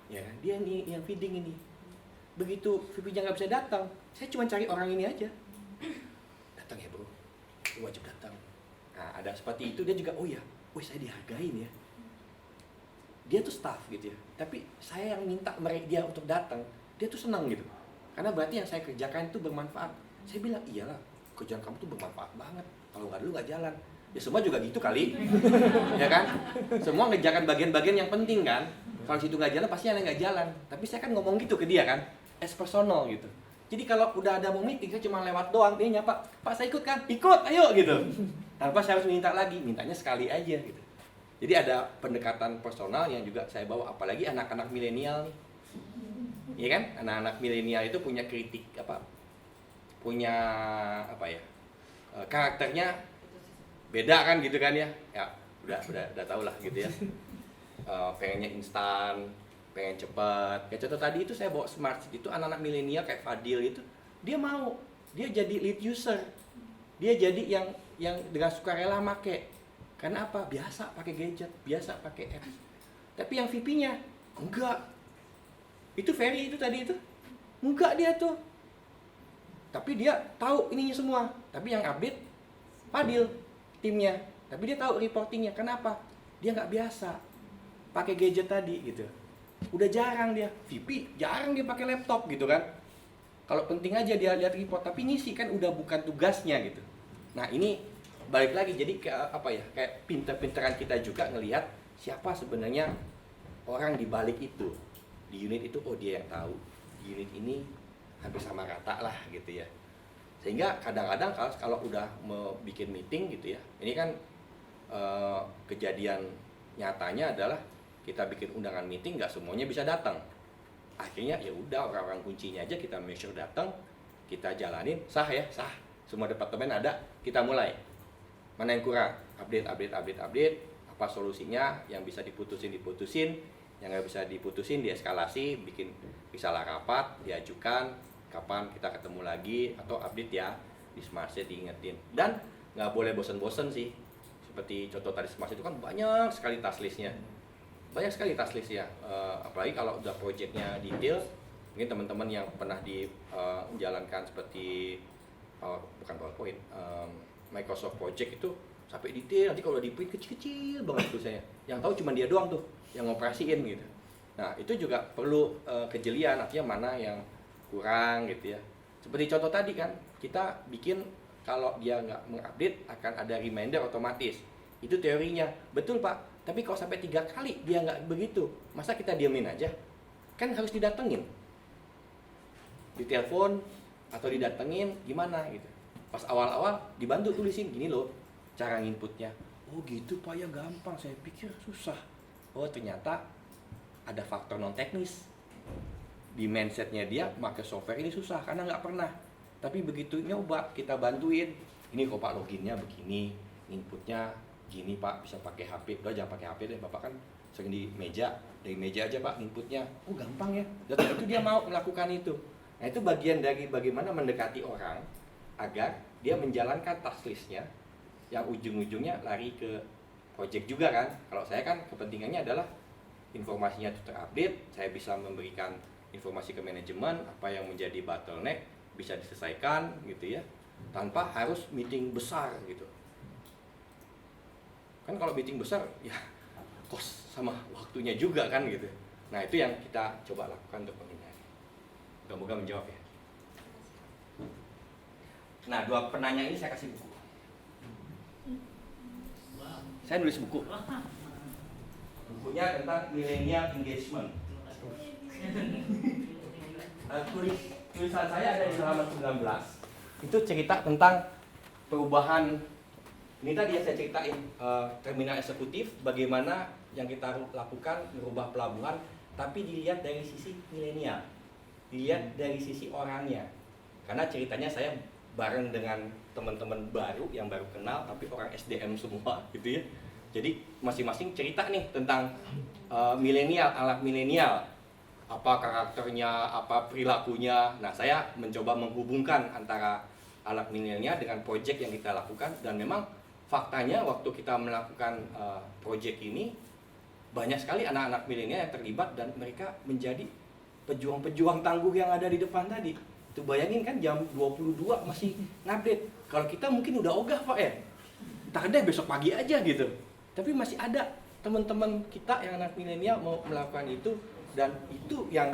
ya kan? Dia yang feeding ini. Begitu VP-nya nggak bisa datang, saya cuma cari orang ini aja. Datang ya bro, lu wajib datang. Nah ada seperti itu, dia juga oh ya, saya dihargain ya. Dia tuh staff gitu ya, tapi saya yang minta mereka dia untuk datang, dia tuh senang gitu, karena berarti yang saya kerjakan itu bermanfaat. Saya bilang iyalah, kerjaan kamu tuh bermanfaat banget, kalau nggak dulu nggak jalan. Ya semua juga gitu kali, ya kan? Semua ngerjakan bagian-bagian yang penting kan. Kalau situ nggak jalan pasti ada yang nggak jalan. Tapi saya kan ngomong gitu ke dia kan, as personal gitu. Jadi kalau udah ada mau meeting, saya cuma lewat doang, dia nyapa, Pak saya ikut kan? Ikut, ayo gitu. Tanpa saya harus minta lagi, mintanya sekali aja gitu. Jadi ada pendekatan personal yang juga saya bawa, apalagi anak-anak milenial nih. Iya kan? Anak-anak milenial itu punya kritik punya karakternya beda kan gitu kan ya. Ya, udah tahu lah gitu ya. Pengennya instan, pengen cepat. Kayak contoh tadi itu saya bawa Smart Seat itu anak-anak milenial kayak Fadil itu, dia mau, dia jadi lead user. Dia jadi yang dengan sukarela make. Karena apa? Biasa pakai gadget, biasa pakai apps. Tapi yang VP-nya enggak. Itu Ferry itu tadi itu. Enggak dia tuh. Tapi dia tahu ininya semua. Tapi yang update Fadil timnya. Tapi dia tahu reportingnya. Kenapa? Dia nggak biasa pakai gadget tadi gitu. Udah jarang dia. VP jarang dia pakai laptop gitu kan. Kalau penting aja dia lihat report. Tapi ngisi kan udah bukan tugasnya gitu. Nah ini balik lagi jadi kayak pinter-pinteran kita juga ngelihat siapa sebenarnya orang di balik itu. Di unit itu dia yang tahu. Di unit ini hampir sama rata lah gitu ya. Sehingga kadang-kadang kalau udah mau bikin meeting gitu ya. Ini kan kejadian nyatanya adalah kita bikin undangan meeting nggak semuanya bisa datang. Akhirnya ya udah orang-orang kuncinya aja kita make sure datang, kita jalanin, sah, semua departemen ada, kita mulai. Mana yang kurang? Update, apa solusinya, yang bisa diputusin, yang nggak bisa diputusin dieskalasi, bikin risalah rapat, diajukan, kapan kita ketemu lagi, atau update ya, di Smartset diingetin. Dan nggak boleh bosen-bosen sih, seperti contoh tadi Smart itu kan banyak sekali task listnya. Apalagi kalau udah projectnya detail, mungkin teman-teman yang pernah dijalankan seperti bukan PowerPoint, Microsoft Project itu sampai detail, nanti kalau di print kecil-kecil banget tulisannya. Yang tahu cuma dia doang tuh yang ngoperasiin gitu. Nah itu juga perlu kejelian, artinya mana yang kurang gitu ya. Seperti contoh tadi kan, kita bikin kalau dia nggak mengupdate akan ada reminder otomatis. Itu teorinya, betul Pak. Tapi kalau sampai 3 kali dia nggak begitu, masa kita diamin aja? Kan harus didatengin. Ditelepon atau didatengin gimana gitu. Pas awal-awal dibantu tulisin gini loh cara inputnya. Oh gitu Pak, ya gampang, saya pikir susah. Oh ternyata ada faktor non teknis. Di mindsetnya dia pakai software ini susah karena nggak pernah. Tapi begitu nyoba kita bantuin. Ini kok Pak loginnya begini, inputnya gini Pak, bisa pakai HP. Udah jangan pakai HP deh, Bapak kan sering di meja. Dari meja aja Pak inputnya. Oh gampang ya. Dan itu dia mau melakukan itu. Nah itu bagian dari bagaimana mendekati orang agar dia menjalankan task listnya yang ujung-ujungnya lari ke project juga kan. Kalau saya kan kepentingannya adalah informasinya terupdate, saya bisa memberikan informasi ke manajemen apa yang menjadi bottleneck bisa diselesaikan gitu ya, tanpa harus meeting besar gitu. Kan kalau meeting besar ya kos sama waktunya juga kan gitu. Nah itu yang kita coba lakukan untuk menghindari. Moga-moga menjawab ya. Nah 2 penanya ini saya kasih buku. Saya nulis buku. Bukunya tentang millennial engagement. Tulisan saya ada di halaman 19. Itu cerita tentang perubahan. Ini tadi yang saya ceritain, terminal eksekutif, bagaimana yang kita lakukan merubah pelabuhan, tapi dilihat dari sisi milenial, dilihat dari sisi orangnya. Karena ceritanya saya bareng dengan teman-teman baru yang baru kenal, tapi orang SDM semua gitu ya. Jadi masing-masing cerita nih tentang milenial, anak milenial, apa karakternya, apa perilakunya. Nah saya mencoba menghubungkan antara anak milenial dengan proyek yang kita lakukan, dan memang faktanya waktu kita melakukan proyek ini banyak sekali anak-anak milenial yang terlibat dan mereka menjadi pejuang-pejuang tangguh yang ada di depan tadi. Itu bayangin kan jam 22 masih ngupdate. Kalau kita mungkin udah ogah Pak ya. Entar deh besok pagi aja gitu. Tapi masih ada teman-teman kita yang anak milenial mau melakukan itu, dan itu yang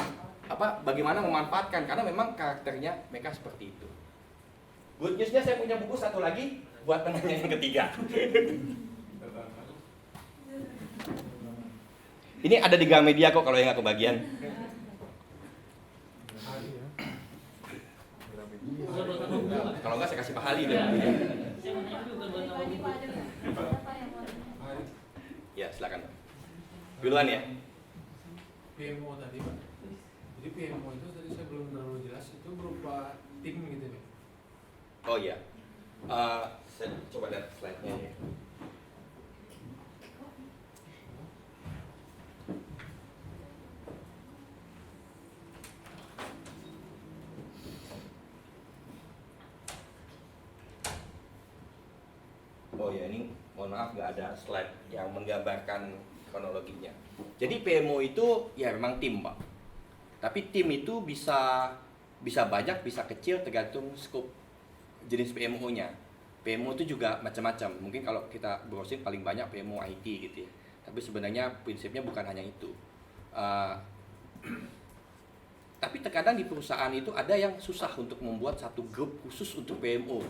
bagaimana memanfaatkan karena memang karakternya mereka seperti itu. Good news-nya saya punya buku satu lagi buat penanya yang ketiga. Ini ada di Gramedia kok kalau yang nggak kebagian. Kalau nggak saya kasih Pak Hali deh. Ya silakan. Duluan ya. PMO tadi Pak. Jadi PMO itu tadi saya belum terlalu jelas, itu berupa tim gitu ya. Oh iya. Saya coba lihat slide-nya ya. Oh ya, ini mohon maaf nggak ada slide yang menggambarkan kronologinya. Jadi PMO itu ya memang tim Pak. Tapi tim itu bisa banyak, bisa kecil tergantung scope jenis PMO-nya. PMO itu juga macam-macam. Mungkin kalau kita browsing paling banyak PMO IT gitu ya. Tapi sebenarnya prinsipnya bukan hanya itu. Tapi terkadang di perusahaan itu ada yang susah untuk membuat satu grup khusus untuk PMO.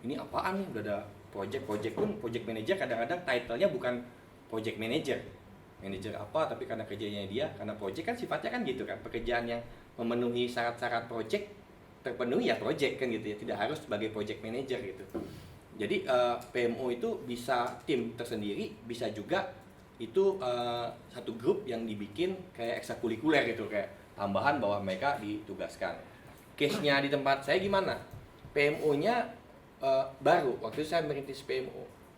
Ini apaan nih? Udah ada project pun project manager kadang-kadang title-nya bukan project manager apa, tapi karena kerjanya dia, karena project kan sifatnya kan gitu kan, pekerjaan yang memenuhi syarat-syarat project terpenuhi ya project kan gitu ya, tidak harus sebagai project manager gitu. Jadi PMO itu bisa tim tersendiri, bisa juga itu satu grup yang dibikin kayak ekstrakurikuler gitu, kayak tambahan bahwa mereka ditugaskan. Case-nya di tempat saya gimana? PMO-nya baru, waktu itu saya merintis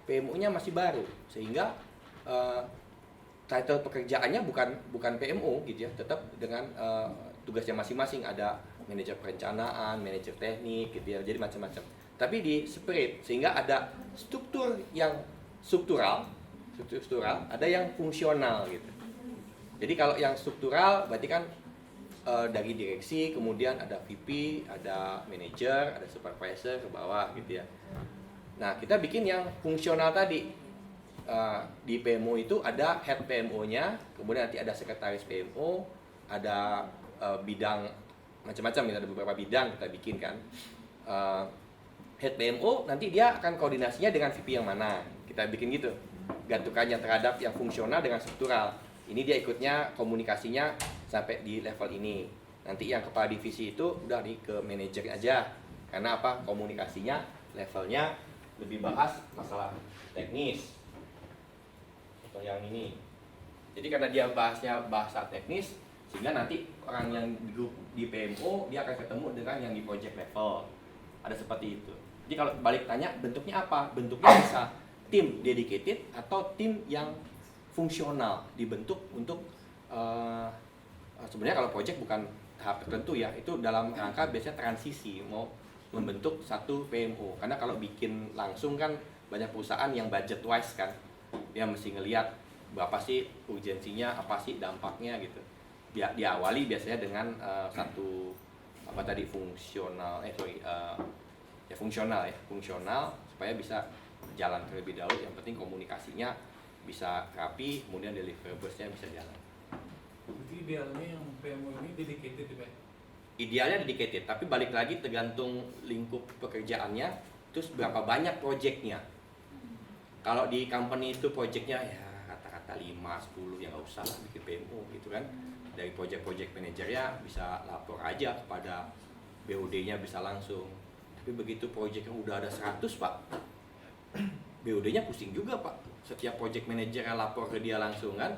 PMO-nya masih baru, sehingga title pekerjaannya bukan PMO gitu ya, tetap dengan tugasnya masing-masing, ada manajer perencanaan, manajer teknik gitu ya, jadi macam-macam. Tapi di separate sehingga ada struktur yang struktural, ada yang fungsional gitu. Jadi kalau yang struktural berarti kan dari direksi, kemudian ada VP, ada manager, ada supervisor ke bawah gitu ya. Nah, kita bikin yang fungsional tadi. Di PMO itu ada head PMO-nya, kemudian nanti ada sekretaris PMO, ada bidang macam-macam, ada beberapa bidang kita bikin kan. Head PMO nanti dia akan koordinasinya dengan VP yang mana, kita bikin gitu, gantungannya terhadap yang fungsional dengan struktural. Ini dia ikutnya komunikasinya sampai di level ini. Nanti yang kepala divisi itu udah ke manajer aja, karena apa, komunikasinya levelnya lebih bahas masalah teknis. Yang ini, jadi karena dia bahasnya bahasa teknis, sehingga nanti orang yang di PMO dia akan ketemu dengan yang di project level, ada seperti itu. Jadi kalau balik tanya bentuknya apa, bentuknya bisa tim dedicated atau tim yang fungsional dibentuk untuk sebenarnya kalau project bukan tahap tertentu ya, itu dalam rangka biasanya transisi mau membentuk satu PMO, karena kalau bikin langsung kan banyak perusahaan yang budget wise kan, dia mesti ngelihat berapa sih urgensinya, apa sih dampaknya gitu. Diawali biasanya dengan satu apa tadi fungsional fungsional supaya bisa jalan terlebih dahulu. Yang penting komunikasinya bisa rapi, kemudian deliverables-nya bisa jalan. Jadi idealnya yang PMO ini dedicated ya Pak? Idealnya dedicated, tapi balik lagi tergantung lingkup pekerjaannya, terus berapa banyak projectnya. Kalau di company itu projectnya ya kata-kata 5-10 ya nggak usah lah bikin PMO gitu kan. Dari project manager ya bisa lapor aja kepada BOD-nya bisa langsung. Tapi begitu project yang udah ada 100 Pak, BOD-nya pusing juga Pak. Setiap project manager yang lapor ke dia langsung kan.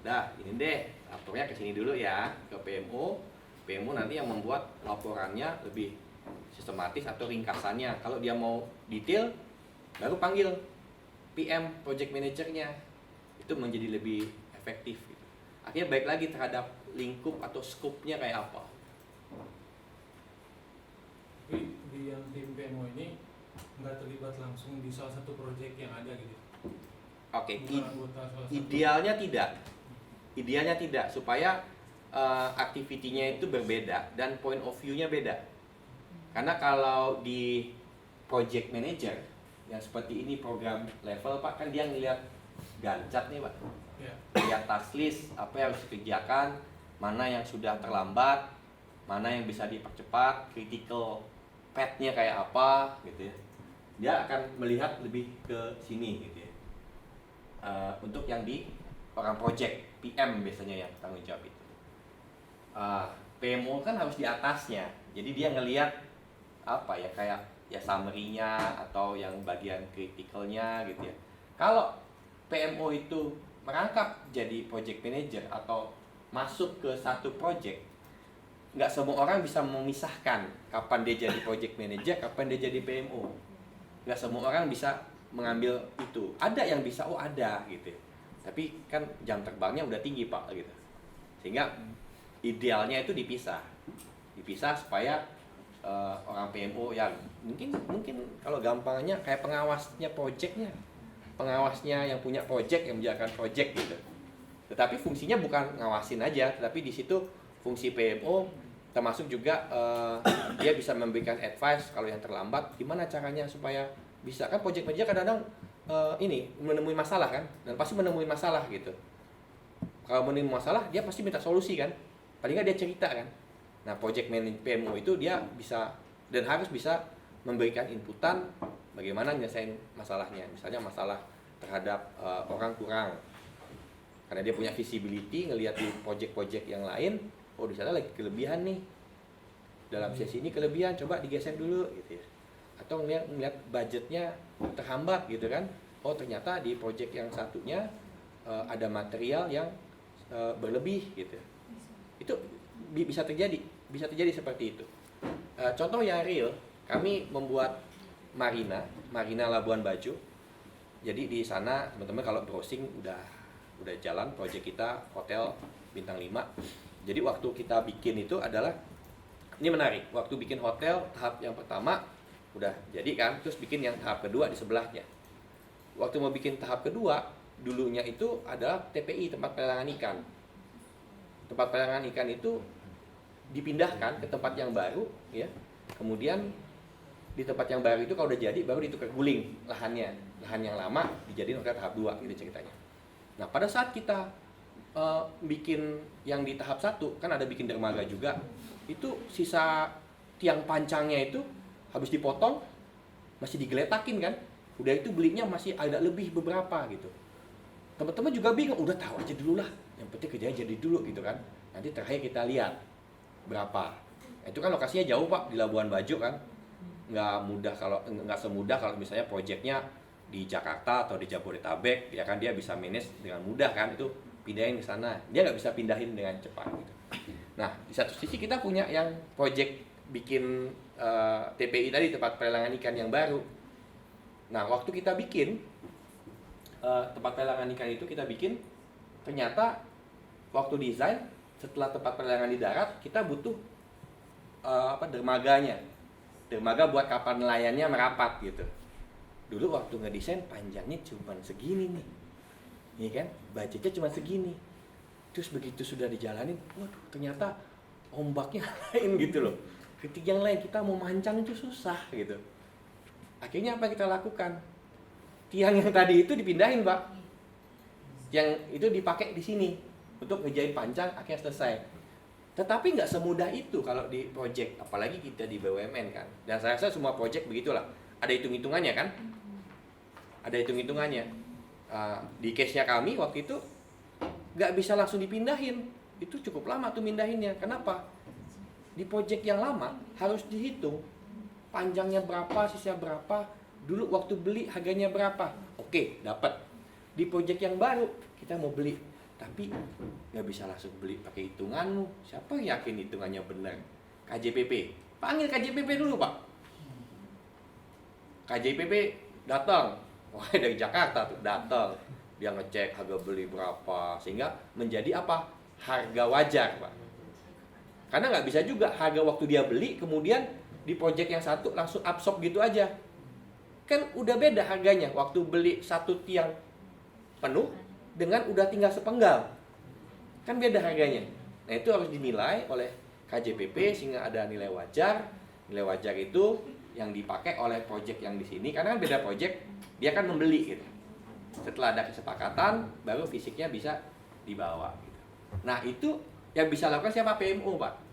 Dah ini deh lapornya ke sini dulu ya, ke PMO. PMO nanti yang membuat laporannya lebih sistematis atau ringkasannya. Kalau dia mau detail baru panggil PM project manajernya, itu menjadi lebih efektif gitu. Akhirnya baik lagi terhadap lingkup atau scope-nya kayak apa. Tapi di yang tim PMO ini nggak terlibat langsung di salah satu proyek yang ada gitu. Oke, Bukan anggota salah satu. idealnya tidak supaya activity-nya itu berbeda dan point of view-nya beda. Karena kalau di project manager yang seperti ini program level Pak, kan dia ngelihat gancat nih Pak, Ya. lihat task list apa yang harus dikerjakan, mana yang sudah terlambat, mana yang bisa dipercepat, critical path-nya kayak apa gitu ya. Dia akan melihat lebih ke sini gitu ya. Untuk yang di orang project PM biasanya yang tanggung jawab itu. PMO kan harus di atasnya, jadi dia ngelihat apa ya, kayak ya summary-nya atau yang bagian critical-nya gitu ya. Kalau PMO itu merangkap jadi project manager atau masuk ke satu project, nggak semua orang bisa memisahkan kapan dia jadi project manager, kapan dia jadi PMO. Nggak semua orang bisa mengambil itu. Ada yang bisa, ada gitu. Tapi kan jam terbangnya udah tinggi Pak gitu. Sehingga idealnya itu dipisah supaya orang PMO ya mungkin kalau gampangnya kayak pengawasnya projectnya, pengawasnya yang punya project, yang menjalankan project gitu. Tetapi fungsinya bukan ngawasin aja, tetapi di situ fungsi PMO termasuk juga dia bisa memberikan advice kalau yang terlambat gimana caranya supaya bisa, kan project manager kadang-kadang ini menemui masalah kan, dan pasti menemui masalah gitu. Kalau menemui masalah dia pasti minta solusi kan, paling nggak dia cerita kan. Nah project manager PMO itu dia bisa dan harus bisa memberikan inputan bagaimana nyelesain masalahnya. Misalnya masalah terhadap orang kurang, karena dia punya visibility ngelihat di project-project yang lain, oh di sana lagi kelebihan nih, dalam sesi ini kelebihan, coba digeser dulu gitu ya. Atau ngelihat budgetnya terhambat gitu kan, oh ternyata di project yang satunya ada material yang berlebih gitu. Itu bisa terjadi seperti itu. Contoh yang real, kami membuat Marina Labuan Bajo. Jadi di sana teman-teman kalau browsing udah jalan project kita hotel bintang 5. Jadi waktu kita bikin itu adalah, ini menarik, waktu bikin hotel tahap yang pertama udah jadi kan, terus bikin yang tahap kedua di sebelahnya. Waktu mau bikin tahap kedua, dulunya itu adalah TPI, tempat pelelangan ikan. Tempat pelelangan ikan itu dipindahkan ke tempat yang baru ya. Kemudian di tempat yang baru itu kalau udah jadi baru ditukar guling lahannya. Lahan yang lama dijadiin hotel tahap 2 gitu ceritanya. Nah, pada saat kita bikin yang di tahap 1, kan ada bikin dermaga juga. Itu sisa tiang pancangnya itu habis dipotong masih digeletakin kan. Udah itu belinya masih agak lebih beberapa gitu. Teman-teman juga bingung, udah tahu aja dulu lah. Yang penting kerjanya jadi dulu gitu kan. Nanti terakhir kita lihat berapa. Itu kan lokasinya jauh Pak, di Labuan Bajo kan. Nggak semudah kalau misalnya proyeknya di Jakarta atau di Jabodetabek, ya kan dia bisa manage dengan mudah kan, itu pindahin ke sana. Dia nggak bisa pindahin dengan cepat gitu. Nah, di satu sisi kita punya yang proyek bikin TPI tadi, tempat pelelangan ikan yang baru. Nah, waktu kita bikin tempat pelelangan ikan itu kita bikin, ternyata waktu desain setelah tempat pelelangan di darat kita butuh dermaganya. Dermaga buat kapal nelayannya merapat gitu. Dulu waktu ngedesain panjangnya cuma segini nih. Iya kan? Budgetnya cuma segini. Terus begitu sudah dijalanin, waduh ternyata ombaknya lain gitu loh. Ketika yang lain kita mau mancang itu susah gitu. Akhirnya apa kita lakukan? Tiang yang tadi itu dipindahin, Pak. Yang itu dipakai di sini untuk ngejain pancang, akhirnya selesai. Tetapi nggak semudah itu kalau di project, apalagi kita di BUMN kan. Dan saya rasa semua project begitulah. Ada hitung-hitungannya kan? Ada hitung-hitungannya. Di case-nya kami waktu itu nggak bisa langsung dipindahin. Itu cukup lama tuh mindahinnya. Kenapa? Di project yang lama harus dihitung panjangnya berapa, sisa berapa, dulu waktu beli harganya berapa. Oke, dapat. Di project yang baru kita mau beli, tapi nggak bisa langsung beli pakai hitunganmu. Siapa yang yakin hitungannya benar? KJPP. Panggil KJPP dulu, Pak. KJPP datang. Wah, dari Jakarta tuh datang. Dia ngecek harga beli berapa, sehingga menjadi apa? Harga wajar, Pak. Karena nggak bisa juga harga waktu dia beli, kemudian di project yang satu langsung absorb gitu aja. Kan udah beda harganya waktu beli satu tiang penuh dengan udah tinggal sepenggal. Kan beda harganya. Nah, itu harus dinilai oleh KJPP sehingga ada nilai wajar. Nilai wajar itu yang dipakai oleh project yang di sini, karena kan beda project, dia kan membeli gitu. Setelah ada kesepakatan, baru fisiknya bisa dibawa gitu. Nah, itu yang bisa lakukan siapa? PMO, Pak.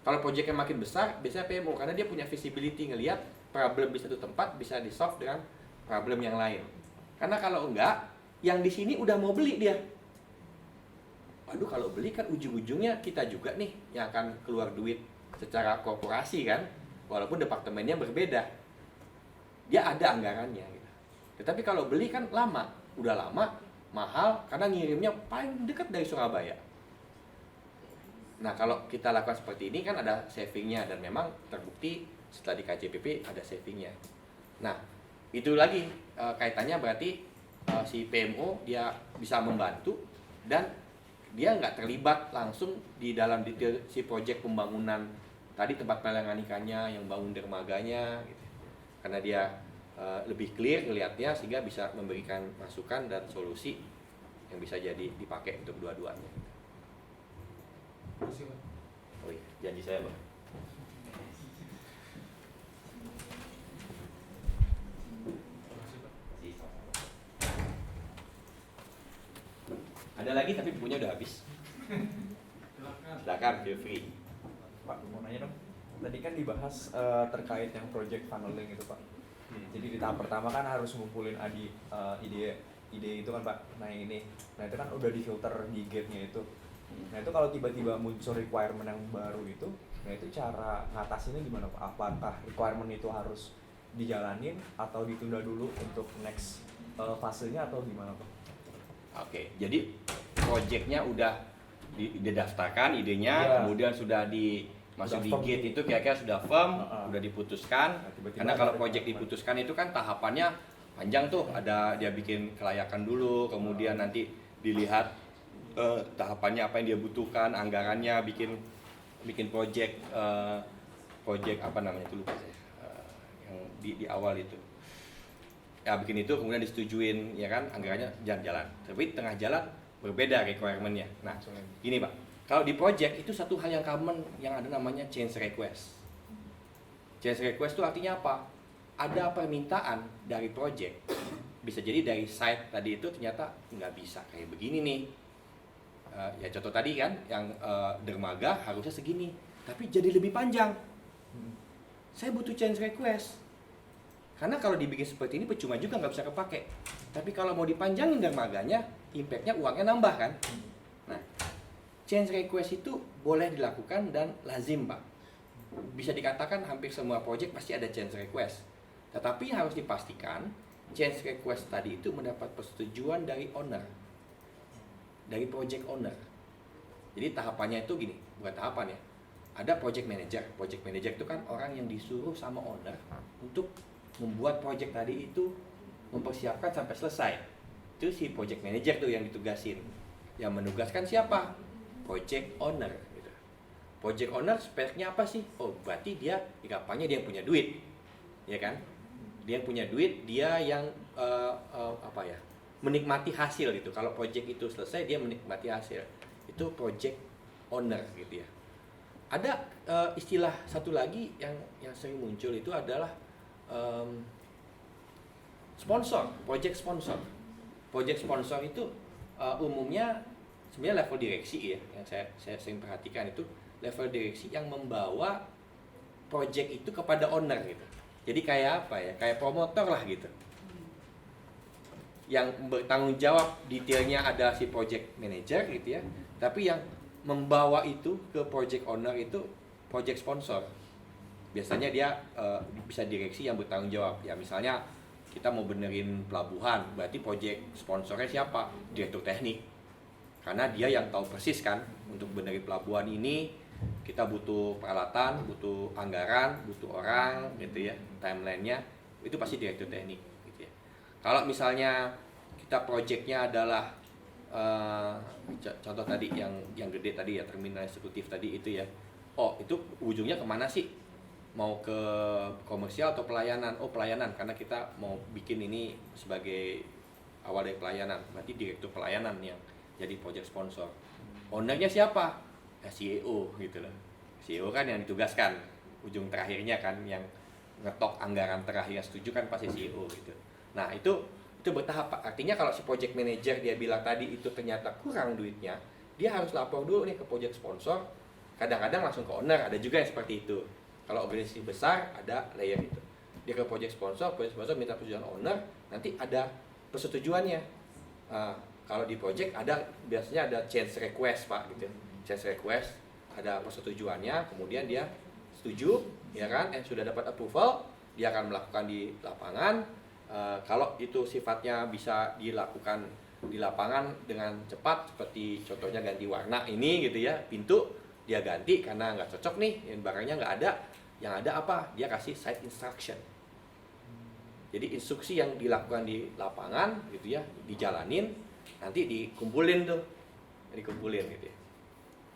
Kalau proyeknya makin besar, biasanya PMO, karena dia punya visibility ngelihat problem di satu tempat bisa di-solve dengan problem yang lain. Karena kalau enggak, yang di sini udah mau beli dia. Waduh, kalau beli kan ujung-ujungnya kita juga nih yang akan keluar duit secara korporasi kan, walaupun departemennya berbeda. Dia ada anggarannya gitu. Tetapi kalau beli kan lama, udah lama, mahal, karena ngirimnya paling dekat dari Surabaya. Nah, kalau kita lakukan seperti ini kan ada savingnya, dan memang terbukti setelah di KJPP ada savingnya. Nah, itu lagi kaitannya berarti si PMO dia bisa membantu dan dia nggak terlibat langsung di dalam detail si proyek pembangunan tadi tempat pelelangan ikannya, yang bangun dermaganya gitu. Karena dia lebih clear ngelihatnya sehingga bisa memberikan masukan dan solusi yang bisa jadi dipakai untuk dua-duanya. Makasih, Pak. Oh iya, janji saya, Bang. Makasih, Pak. Ada lagi tapi bukunya udah habis. Silakan. Silakan, feel free. Pak, mau nanya dong. Tadi kan dibahas terkait yang project funneling itu, Pak. Jadi di tahap pertama kan harus ngumpulin ide itu kan Pak. Nah itu kan udah difilter di gate-nya itu. Nah itu kalau tiba-tiba muncul requirement yang baru itu, nah itu cara ngatasinnya gimana Pak? Apakah requirement itu harus dijalanin atau ditunda dulu untuk next fasenya atau gimana Pak? Oke, jadi projectnya udah didaftarkan idenya, Iya. kemudian sudah masuk di Udah firm. gate itu kira-kira sudah firm, Heeh. udah diputuskan. Nah, tiba-tiba Karena ada kalau requirement. project diputuskan itu kan tahapannya panjang tuh, ada dia bikin kelayakan dulu, kemudian nanti dilihat tahapannya apa yang dia butuhkan, anggarannya, bikin project apa namanya itu lupa saya, yang di awal itu. Ya bikin itu kemudian disetujuin ya kan, anggarannya jalan-jalan. Tapi tengah jalan berbeda requirement-nya. Nah, gini Pak, kalau di project itu satu hal yang common yang ada namanya change request. Change request itu artinya apa? Ada permintaan dari project, bisa jadi dari site tadi itu ternyata nggak bisa kayak begini nih. Ya contoh tadi kan, yang dermaga harusnya segini, tapi jadi lebih panjang. Saya butuh change request. Karena kalau dibikin seperti ini percuma juga nggak bisa kepake. Tapi kalau mau dipanjangin dermaganya, impactnya uangnya nambah kan. Nah, change request itu boleh dilakukan dan lazim Pak. Bisa dikatakan hampir semua project pasti ada change request. Tetapi harus dipastikan change request tadi itu mendapat persetujuan dari owner, dari project owner. Jadi tahapannya itu gini, bukan tahapan ya. Ada project manager. Project manager itu kan orang yang disuruh sama owner untuk membuat project tadi itu, mempersiapkan sampai selesai. Itu si project manager tuh yang ditugasin. Yang menugaskan siapa? Project owner gitu. Project owner speknya apa sih? Oh, berarti dia gampangnya dia punya duit. Ya kan? Dia punya duit, dia yang menikmati hasil gitu. Kalau project itu selesai, dia menikmati hasil. Itu project owner gitu ya. Ada istilah satu lagi yang sering muncul itu adalah sponsor, project sponsor. Project sponsor itu umumnya sebenarnya level direksi ya, yang saya sering perhatikan itu level direksi yang membawa project itu kepada owner gitu. Jadi kayak apa ya? Kayak promotor lah gitu. Yang bertanggung jawab detailnya ada si project manager gitu ya. Tapi yang membawa itu ke project owner itu project sponsor. Biasanya dia bisa direksi yang bertanggung jawab. Ya misalnya kita mau benerin pelabuhan, berarti project sponsornya siapa? Direktur teknik. Karena dia yang tahu persis kan, untuk benerin pelabuhan ini kita butuh peralatan, butuh anggaran, butuh orang gitu ya, timelinenya itu pasti direktur teknik gitu ya. Kalau misalnya kita projectnya adalah contoh tadi yang gede tadi ya, terminal eksekutif tadi itu ya, oh itu ujungnya kemana sih? Mau ke komersial atau pelayanan? Oh pelayanan, karena kita mau bikin ini sebagai awal dari pelayanan, berarti direktur pelayanan yang jadi project sponsor. Ownernya siapa? Ya, CEO gitu loh. CEO kan yang ditugaskan, ujung terakhirnya kan yang ngetok anggaran terakhir setuju kan pasti CEO gitu. Nah itu bertahap. Artinya kalau si project manager dia bilang tadi itu ternyata kurang duitnya, dia harus lapor dulu nih ke project sponsor. Kadang-kadang langsung ke owner, ada juga yang seperti itu. Kalau organisasi besar ada layer itu. Dia ke project sponsor minta persetujuan owner, nanti ada persetujuannya. Kalau di project biasanya ada change request Pak gitu. Change request ada persetujuannya, kemudian dia setuju, ya kan? Sudah dapat approval, dia akan melakukan di lapangan. Kalau itu sifatnya bisa dilakukan di lapangan dengan cepat, seperti contohnya ganti warna ini gitu ya, pintu dia ganti karena nggak cocok nih, barangnya nggak ada. Yang ada apa? Dia kasih site instruction. Jadi instruksi yang dilakukan di lapangan gitu ya, dijalanin, nanti dikumpulin tuh, dikumpulin gitu ya.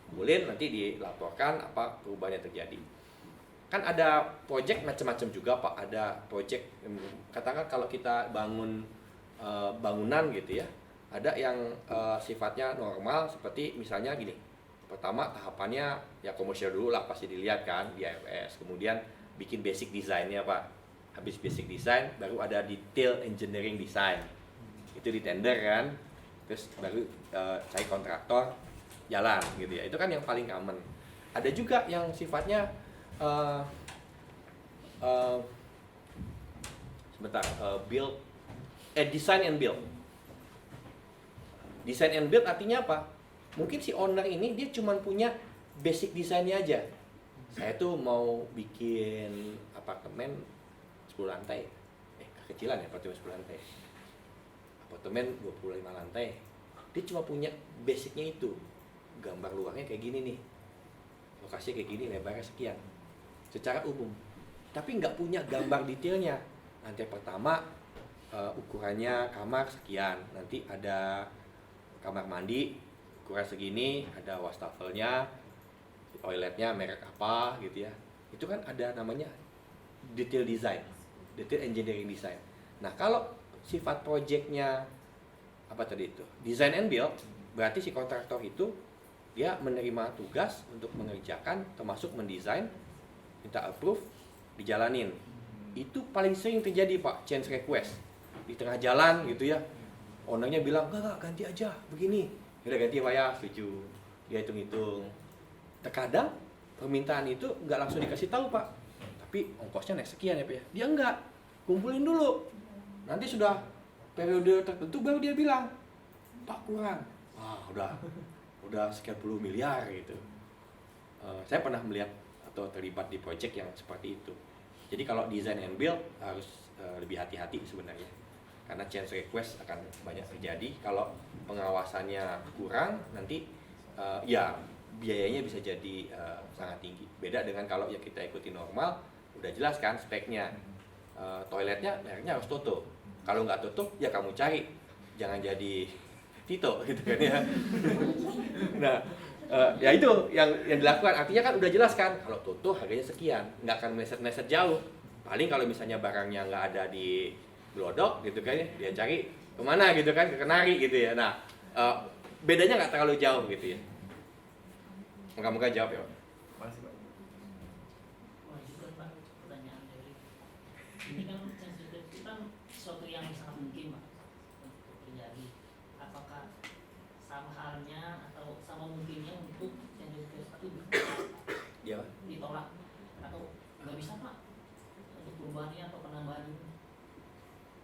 Kumpulin, nanti dilaporkan apa perubahan yang terjadi. Kan ada project macam-macam juga Pak. Ada project, katakan kalau kita bangun bangunan gitu ya, ada yang sifatnya normal seperti misalnya gini. Pertama tahapannya ya komersial dulu lah, pasti dilihat kan di IFS. Kemudian bikin basic design-nya Pak. Habis basic design baru ada detail engineering design. Itu di tender kan. Terus baru cari kontraktor, jalan gitu ya. Itu kan yang paling common. Ada juga yang sifatnya sebentar, design and build. Design and build artinya apa? Mungkin si owner ini dia cuma punya basic desainnya aja. Saya tuh mau bikin apartemen 10 lantai. Kekecilan ya apartemen 10 lantai. Apartemen 25 lantai. Dia cuma punya basicnya itu. Gambar luarnya kayak gini nih. Lokasinya kayak gini, lebarnya sekian. Secara umum. Tapi nggak punya gambar detailnya. Lantai pertama ukurannya kamar sekian. Nanti ada kamar mandi ukuran segini, ada wastafelnya, toiletnya merek apa gitu ya. Itu kan ada namanya detail design, detail engineering design. Nah, kalau sifat projectnya apa tadi itu? Design and build, berarti si kontraktor itu dia menerima tugas untuk mengerjakan, termasuk mendesain, minta approve, dijalanin. Itu paling sering terjadi Pak, change request di tengah jalan gitu ya. Ownernya bilang, enggak ganti aja begini. Udah ganti Pak ya, setuju. Dia hitung-hitung. Terkadang permintaan itu nggak langsung dikasih tahu Pak, tapi ongkosnya naik sekian ya Pak ya. Dia enggak, kumpulin dulu. Nanti sudah periode tertentu baru dia bilang, Pak kurang. Wah udah sekian puluh miliar gitu. Saya pernah melihat atau terlibat di project yang seperti itu. Jadi kalau design and build harus lebih hati-hati sebenarnya. Karena change request akan banyak terjadi. Kalau pengawasannya kurang, nanti ya biayanya bisa jadi sangat tinggi. Beda dengan kalau ya kita ikuti normal, udah jelas kan speknya. Toiletnya mereknya harus Toto. Kalau nggak Toto, ya kamu cari. Jangan jadi Tito gitu kan ya. Nah, ya itu yang dilakukan. Artinya kan udah jelas kan, kalau Toto harganya sekian, nggak akan meleset-meleset jauh. Paling kalau misalnya barangnya nggak ada di Glodok gitu kan ya, dia cari kemana gitu kan, ke Kenari gitu ya. Nah, bedanya nggak terlalu jauh gitu ya. Moga-moga jawab ya Pak. Makasih Pak. Wah juga Pak, pertanyaan dari ini kan sensitif itu kan sesuatu yang sangat mungkin Pak untuk terjadi. Apakah sama halnya atau sama mungkinnya untuk sensitif itu Iya Pak. ditolak atau nggak bisa Pak untuk perubahannya atau penambahan?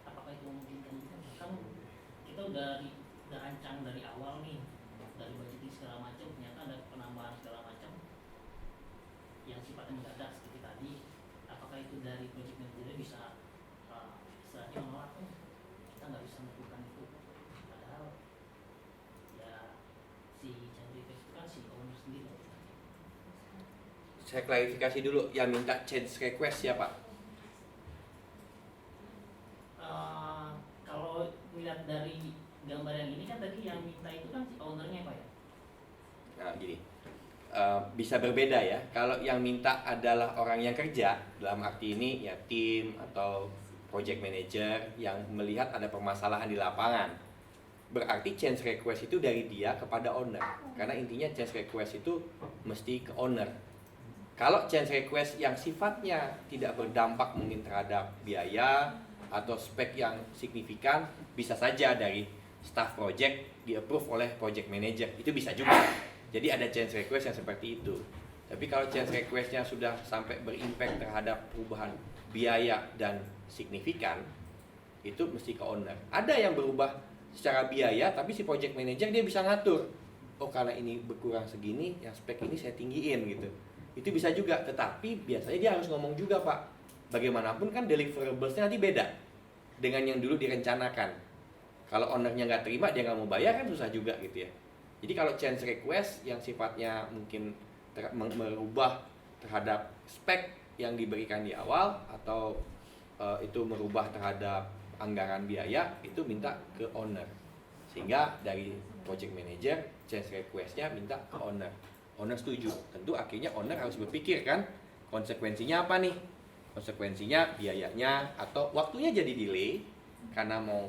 Apakah itu memungkinkan? Kan kita udah rancang dari awal nih, dari budgeting segala macam, ternyata ada penambahan segala macam yang sifatnya mendadak seperti tadi. Apakah itu dari project manager bisa istilahnya menolak? Kita nggak bisa melakukan itu, padahal ya si change request itu kan si owner sendiri. Saya klarifikasi dulu, yang minta change request siapa? Kalau melihat dari gambar yang ini kan tadi yang minta itu kan si ownernya Pak ya? Nah gini, bisa berbeda ya. Kalau yang minta adalah orang yang kerja, dalam arti ini ya tim atau project manager yang melihat ada permasalahan di lapangan, berarti change request itu dari dia kepada owner. Karena intinya change request itu mesti ke owner. Kalau change request yang sifatnya tidak berdampak mungkin terhadap biaya atau spek yang signifikan, bisa saja dari staff project di-approve oleh project manager. Itu bisa juga. Jadi ada change request yang seperti itu. Tapi kalau change requestnya sudah sampai berimpact terhadap perubahan biaya dan signifikan, itu mesti ke owner. Ada yang berubah secara biaya, tapi si project manager dia bisa ngatur. Oh karena ini berkurang segini, yang spek ini saya tinggiin gitu. Itu bisa juga, tetapi biasanya dia harus ngomong juga Pak. Bagaimanapun kan deliverables-nya nanti beda dengan yang dulu direncanakan. Kalau ownernya nggak terima, dia nggak mau bayar kan susah juga gitu ya. Jadi kalau change request yang sifatnya mungkin merubah terhadap spek yang diberikan di awal atau itu merubah terhadap anggaran biaya, itu minta ke owner. Sehingga dari project manager change request-nya minta ke owner. Owner setuju. Tentu akhirnya owner harus berpikir kan konsekuensinya apa nih? Konsekuensinya biayanya atau waktunya jadi delay karena mau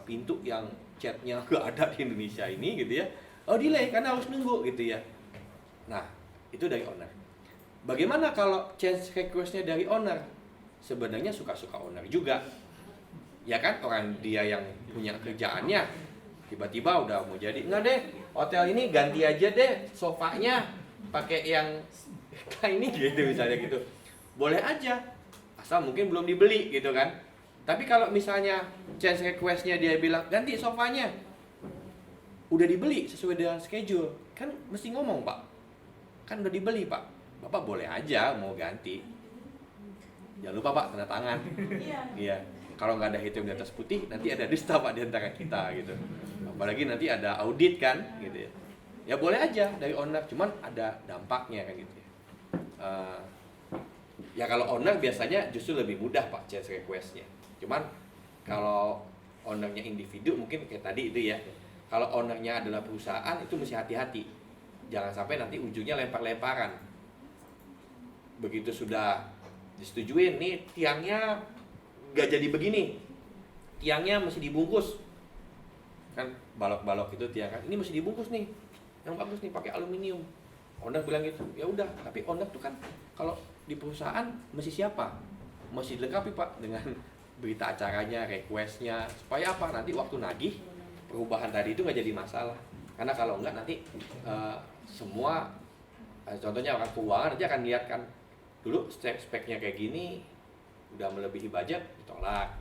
pintu yang chatnya gak ada di Indonesia ini gitu ya. Oh delay karena harus nunggu gitu ya. Nah itu dari owner. Bagaimana kalau change request-nya dari owner? Sebenarnya suka-suka owner juga. Ya kan orang dia yang punya kerjaannya tiba-tiba udah mau jadi, enggak deh hotel ini ganti aja deh sofanya pakai yang kayak ini gitu misalnya gitu. Boleh aja asal mungkin belum dibeli gitu kan. Tapi kalau misalnya change request-nya dia bilang ganti sofanya, udah dibeli sesuai dengan schedule, kan mesti ngomong Pak, kan udah dibeli Pak, Bapak boleh aja mau ganti, jangan lupa Pak tanda tangan. Iya, kalau nggak ada hitam di atas putih nanti ada dusta Pak di antara kita gitu, apalagi nanti ada audit kan gitu ya. Ya boleh aja dari owner, cuman ada dampaknya kan gitu ya. Ya kalau owner biasanya justru lebih mudah Pak change request-nya. Cuman kalau ownernya individu mungkin kayak tadi itu ya. Kalau ownernya adalah perusahaan itu mesti hati-hati. Jangan sampai nanti ujungnya lempar-lemparan. Begitu sudah disetujuin nih tiangnya nggak jadi begini. Tiangnya mesti dibungkus. Kan balok-balok itu tiang kan. Ini mesti dibungkus nih. Yang bagus nih pakai aluminium. Owner bilang gitu. Ya udah, tapi owner tuh kan kalau di perusahaan mesti siapa? Mesti dilengkapi Pak dengan berita acaranya, request-nya, supaya apa? Nanti waktu nagih perubahan tadi itu nggak jadi masalah. Karena kalau enggak nanti semua contohnya orang keuangan aja akan lihat kan dulu speknya kayak gini udah melebihi budget ditolak.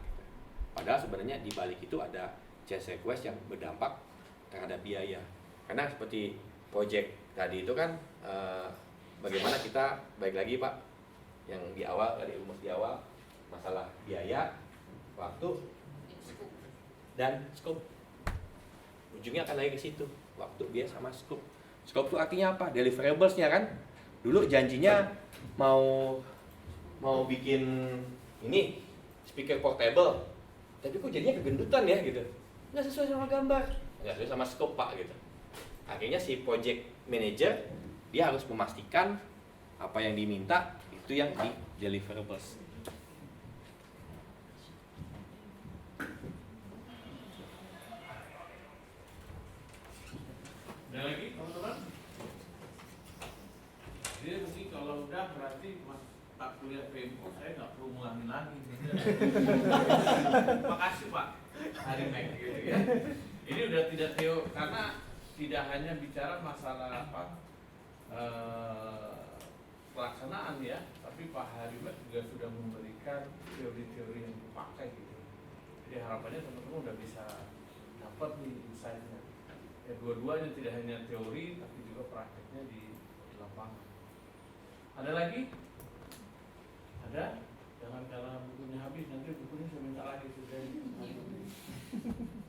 Padahal sebenarnya di balik itu ada change request yang berdampak terhadap biaya. Karena seperti project tadi itu kan bagaimana kita baik lagi Pak yang di awal tadi rumus di awal masalah biaya, waktu, dan scope. Ujungnya akan lagi ke situ, waktu, biaya sama scope. Scope itu artinya apa? Deliverables-nya kan. Dulu janjinya mau bikin ini speaker portable, tapi kok jadinya kegendutan ya gitu. Nggak sesuai sama gambar, nggak sesuai sama scope Pak gitu. Akhirnya si project manager dia harus memastikan apa yang diminta itu yang di deliverables. Ada lagi teman-teman? Jadi mungkin kalau udah berarti Mas tak kuliah PMO saya nggak perlu ngulangin lagi. Makasih Pak Hari Mek gitu ya. Ini udah tidak teo karena tidak hanya bicara masalah apa pelaksanaan ya, tapi Pak Harimet juga sudah memberikan teori-teori yang dipakai gitu. Jadi harapannya teman-teman udah bisa dapat nih insight-nya. Ya dua-duanya tidak hanya teori tapi juga prakteknya di lapangan. Ada lagi? Ada? Jangan karena bukunya habis nanti bukunya saya minta lagi sudah.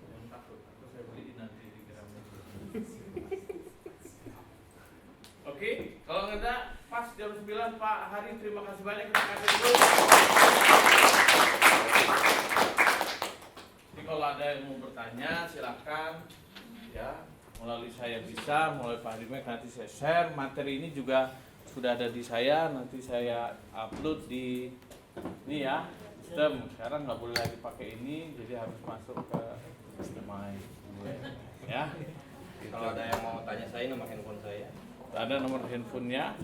Jangan takut, atau saya beliin nanti di Gramedia. Oke, kalau nggak ada pas jam 9 Pak Hari, terima kasih banyak, kita kasih dulu. Jadi kalau ada yang mau bertanya silakan ya, melalui saya bisa, melalui Pak Hari nanti saya share. Materi ini juga sudah ada di saya, nanti saya upload di ini ya, sistem. Sekarang nggak boleh lagi pakai ini, jadi harus masuk ke sistem ya. Kalau ada yang mau tanya saya nomor handphone saya. Ada nomor handphonenya.